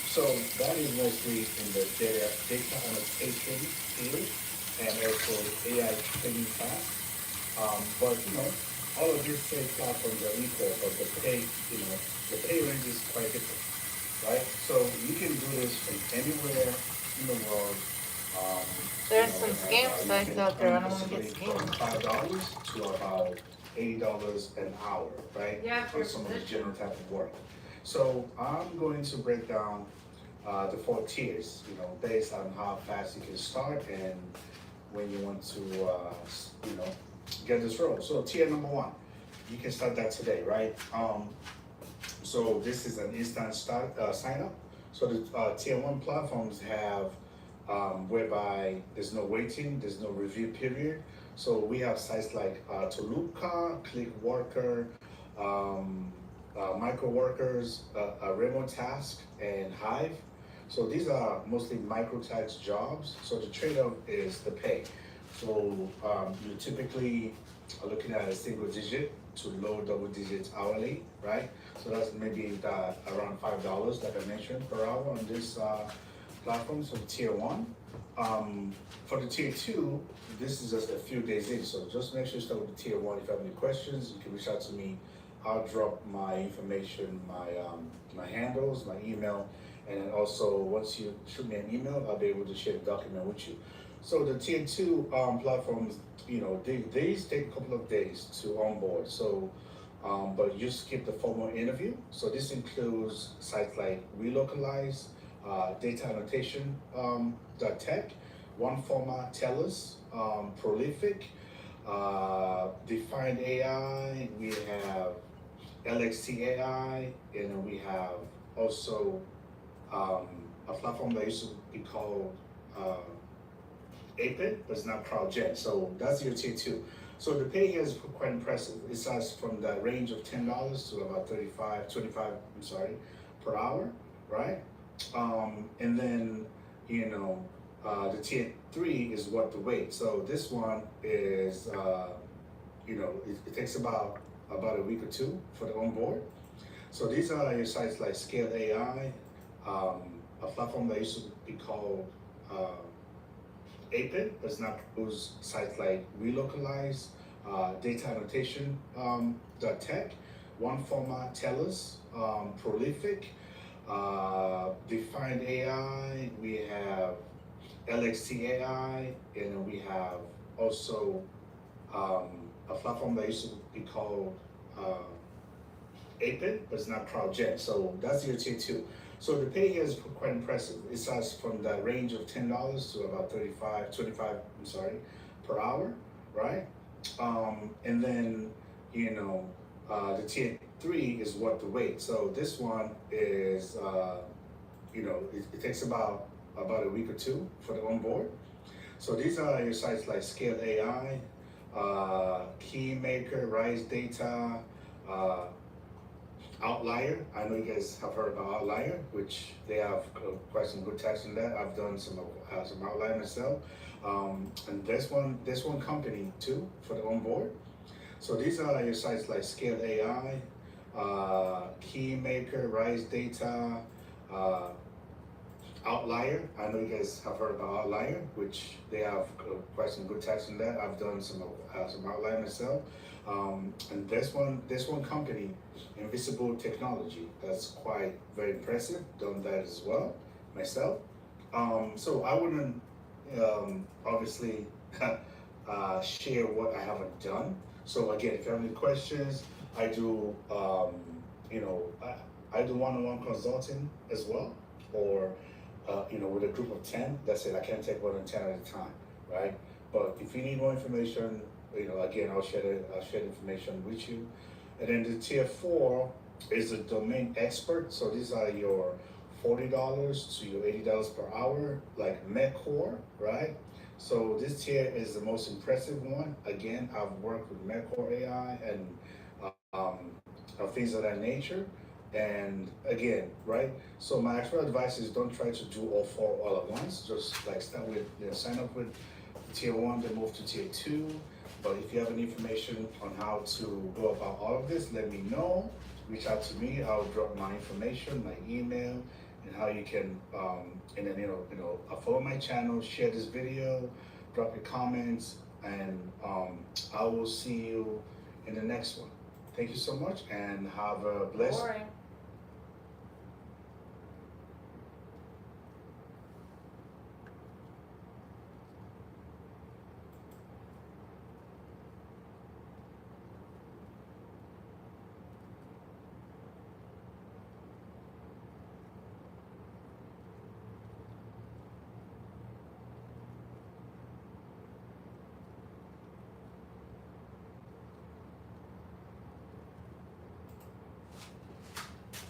So that is mostly in the data annotation field and also AI training tasks. But you know, all of these same platforms are equal, but the pay range is quite different, right? So you can do this from anywhere in the world. There's some scam sites out there. I don't want to get from scammed. $5 to about $80 an hour, right? Yeah, for some of the general type of work. So I'm going to break down the 4 tiers, you know, based on how fast you can start and when you want to, you know, get this role. So tier number 1, you can start that today, right? So this is an instant start sign up. So the tier 1 platforms have whereby there's no waiting, there's no review period. So we have sites like Toluca, Clickworker, Microworkers, Remote Task, and Hive. So these are mostly micro-task jobs. So the trade-off is the pay. So you typically are looking at a single digit to low double digits hourly, right? So that's maybe around $5, like I mentioned, per hour on this platform. So tier 1. For the tier 2, this is just a few days in. So just make sure you start with the tier 1. If you have any questions, you can reach out to me. I'll drop my information, my handles, my email, and then also once you shoot me an email, I'll be able to share the document with you. So the tier 2 platforms, you know, these take a couple of days to onboard. So, but you skip the formal interview. So this includes sites like Relocalize, Data Annotation .tech, One Format, Tellus, Prolific, Defined AI. We have LXT AI, and then we have also a platform that used to be called Apid, but it's not CrowdGen. So that's your tier 2. So the pay here is quite impressive. It starts from the range of $10 to about 25, per hour, right? And then, you know, the tier 3 is what to wait. So this one is, you know, it takes about a week or 2 for the onboard. So these are your sites like Scale AI, a platform that used to be called Apid, but it's not. Those sites like Relocalize, data annotation .tech, one format tellers, prolific, defined AI, we have LXT AI, and we have also a platform that used to be called Apin, but it's not CrowdGen. So that's your tier 2. So the pay here is quite impressive. It starts from the range of $10 to about 25, per hour, right? And then, the tier 3 is worth the wait. So this one is, it takes about a week or two for the onboard. So these are your sites like Scale AI, Keymaker, Rise Data, Outlier. I know you guys have heard about Outlier, which they have quite some good tests in that. I've done some Outlier myself. And this one company too for the onboard. So these are your sites like Scale AI, Keymaker, Rise Data, Outlier. I know you guys have heard about Outlier, which they have quite some good tests in that. I've done some Outlier myself. And this one company, Invisible Technology, that's quite very impressive. Done that as well myself. So I wouldn't obviously share what I haven't done. So again, if you have any questions, I do I do one-on-one consulting as well, or with a group of 10. That's it. I can't take more than 10 at a time, right? But if you need more information, again, I'll share the information with you. And then the tier 4 is a domain expert. So these are your $40 to your $80 per hour, like MedCore, right? So this tier is the most impressive one. Again, I've worked with MedCore AI and things of that nature. And again, right? So my actual advice is don't try to do all 4 all at once. Just like start with, sign up with tier 1, then move to tier 2. But if you have any information on how to go about all of this, let me know. Reach out to me. I'll drop my information, my email, and how you can, and then follow my channel, share this video, drop your comments, and I will see you in the next one. Thank you so much, and have a blessed. Boring.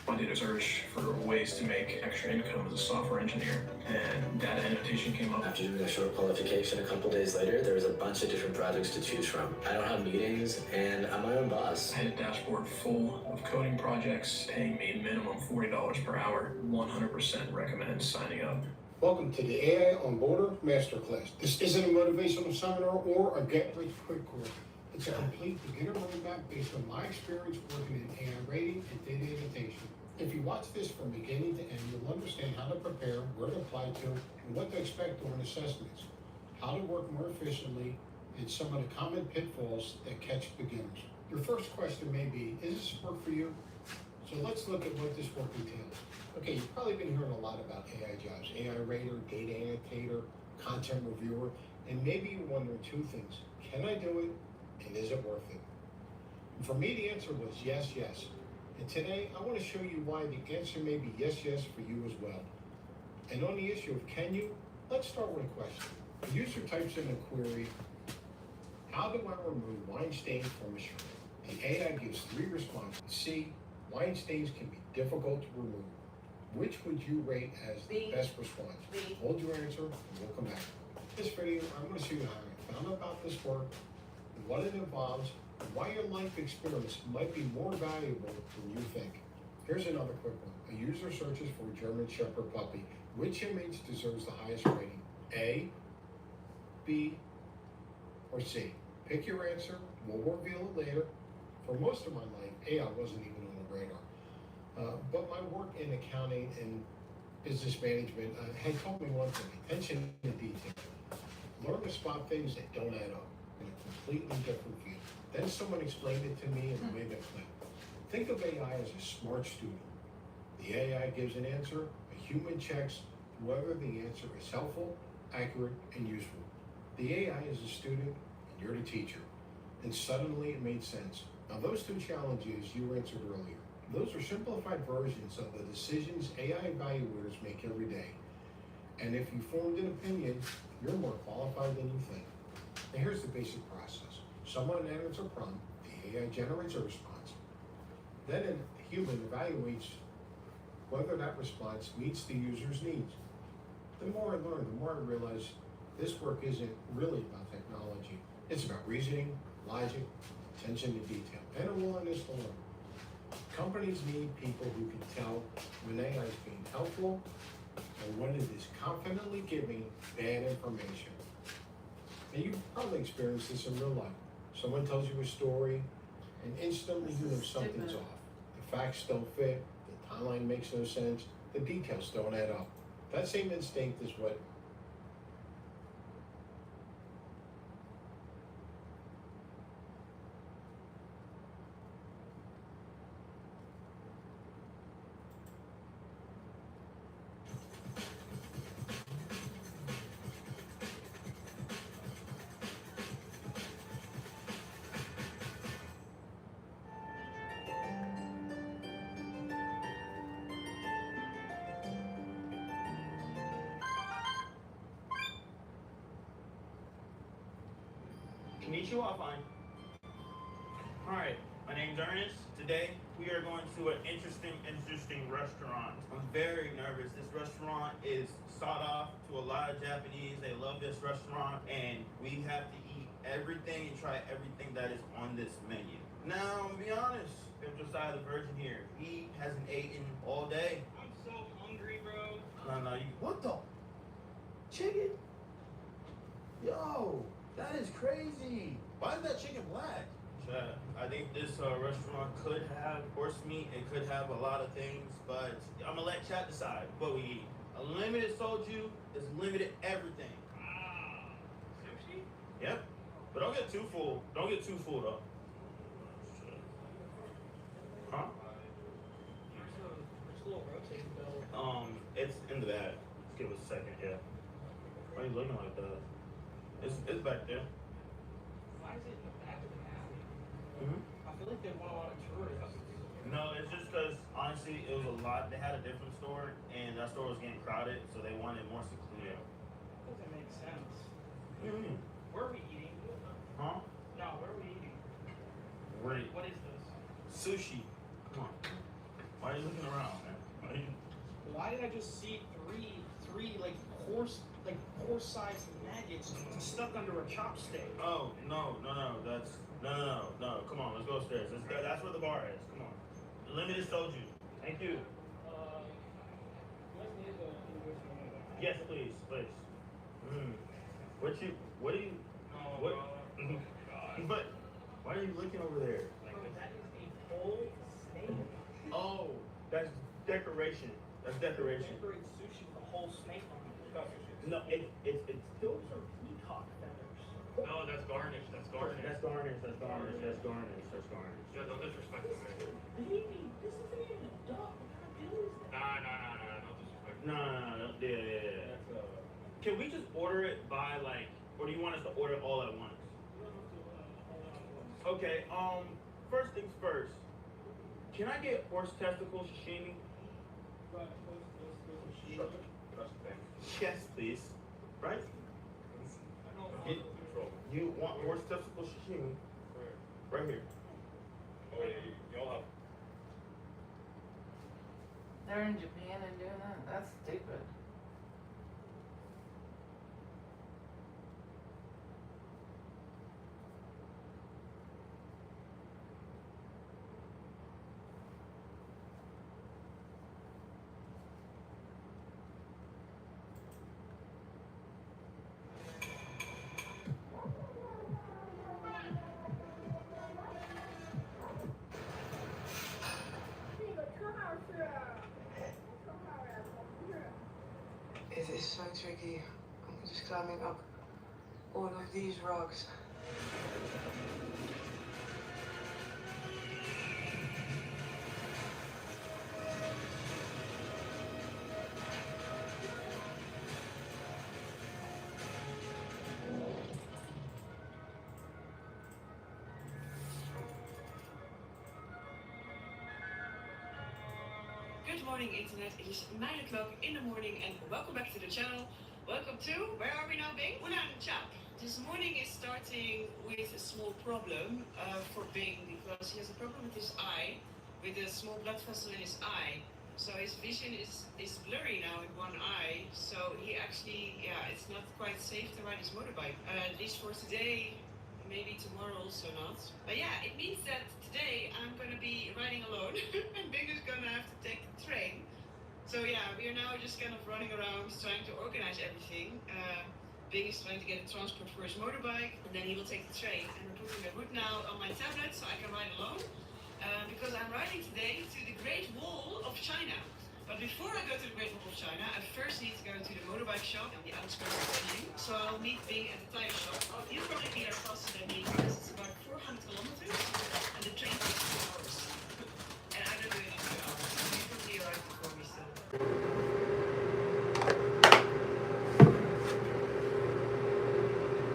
I did a search for ways to make extra income as a software engineer, and data annotation came up. After doing a short qualification, a couple days later, there was a bunch of different projects to choose from. I don't have meetings, and I'm my own boss. I had a dashboard full of coding projects paying me minimum $40 per hour. 100% recommend signing up. Welcome to the AI Onboarder Masterclass. This isn't a motivational seminar or a get-rich-quick course. It's a complete beginner roadmap based on my experience working in AI rating and data annotation. If you watch this from beginning to end, you'll understand how to prepare, where to apply to, and what to expect during assessments, how to work more efficiently, and some of the common pitfalls that catch beginners. Your first question may be, is this work for you? So let's look at what this work entails. Okay, you've probably been hearing a lot about AI jobs, AI rater, data annotator, content reviewer, and maybe you're wondering 2 things. Can I do it? And is it worth it? And for me, the answer was yes, yes. And today, I want to show you why the answer may be yes, yes for you as well. And on the issue of can you, let's start with a question. A user types in a query, how do I remove wine stains from a shirt? The AI gives 3 responses. C, wine stains can be difficult to remove. Which would you rate as the best response? B. Hold your answer, and we'll come back. In this video, I'm going to show you how I found out about this work, what it involves, and why your life experience might be more valuable than you think. Here's another quick one. A user searches for a German Shepherd puppy. Which image deserves the highest rating? A, B, or C? Pick your answer. We'll reveal it later. For most of my life, AI wasn't even on the radar. But my work in accounting and business management had taught me one thing: attention to detail. Learn to spot things that don't add up. in a completely different field. Then someone explained it to me in a way that clicked. Think of AI as a smart student. The AI gives an answer, a human checks whether the answer is helpful, accurate, and useful. The AI is a student, and you're the teacher. And suddenly it made sense. Now those two challenges you answered earlier, those are simplified versions of the decisions AI evaluators make every day. And if you formed an opinion, you're more qualified than you think. Now here's the basic process. Someone enters a prompt, the AI generates a response. Then a human evaluates whether that response meets the user's needs. The more I learn, the more I realize this work isn't really about technology. It's about reasoning, logic, attention to detail, and a willingness to learn. Companies need people who can tell when AI is being helpful and when it is confidently giving bad information. And you've probably experienced this in real life. Someone tells you a story, and instantly you know something's off. The facts don't fit, the timeline makes no sense, the details don't add up. That same instinct is what Konnichiwa, fine. Alright, my name's Ernest. Today, we are going to an interesting restaurant. I'm very nervous. This restaurant is sought off to a lot of Japanese. They love this restaurant, and we have to eat everything and try everything that is on this menu. Now, I'm gonna be honest, if Josiah the Virgin here, he hasn't eaten all day. I'm so hungry, bro. No, you, what the? Chicken? Yo, that is crazy. Why is that chicken black? I think this restaurant could have horse meat. It could have a lot of things, but I'm gonna let chat decide what we eat. Unlimited soju is limited everything. Sushi? Yep. But don't get too full. Don't get too full though. Huh? Where's the little rotating bell? It's in the bag. Just give us a second, yeah. Why are you looking like that? It's back there. Why is it in the back of the alley? Mm-hmm. I feel like they want a lot of tourists. No, it's just because honestly, it was a lot. They had a different store, and that store was getting crowded, so they wanted more secluded. That doesn't make sense. Mm-hmm. Where are we eating? Huh? No, where are we eating? What is this? Sushi. Come on. Why are you looking around, man? Why did I just see three like horse-sized maggots stuck under a chopstick? Oh no! That's no. Come on, let's go upstairs. Let's go. That's where the bar is. Come on. Limited soju. Thank you. Yes, please. What do you? What? But why are you looking over there? That is a whole snake. Oh, that's decoration. That's decoration. Decorate sushi with a whole snake on it. No, it's Those are peacock feathers. No, that's garnish. That's garnish. That's garnish. Yeah, don't disrespect the man. Baby, this isn't even a duck. What kind of deal is that? Nah, don't disrespect. No. Yeah. Can we just order it by or do you want us to order it all at once? Okay. First things first. Can I get horse testicle sashimi? Yes, please. Right? You want horse testicle sashimi? Right here. Oh yeah, y'all have. They're in Japan and doing that? That's stupid. It is so tricky. I'm just climbing up all of these rocks. Good morning, Internet. It is 9 o'clock in the morning, and welcome back to the channel. Welcome to, where are we now, Bing? Unan Chap. This morning is starting with a small problem for Bing, because he has a problem with his eye, with a small blood vessel in his eye. So his vision is blurry now in one eye. So he actually, it's not quite safe to ride his motorbike. At least for today, maybe tomorrow also not. But yeah, it means that today I'm gonna be riding alone and Bing is gonna have to take the train. So yeah, we are now just kind of running around trying to organize everything. Bing is trying to get a transport for his motorbike, and then he will take the train. And we're putting the route now on my tablet so I can ride alone. Because I'm riding today to the Great Wall of China. But before I go to the Great Wall of China, I first need to go to the motorbike shop on the outskirts of Beijing. So I'll meet Bing at the tire shop. He'll probably be there faster than me because it's about 400 kilometers.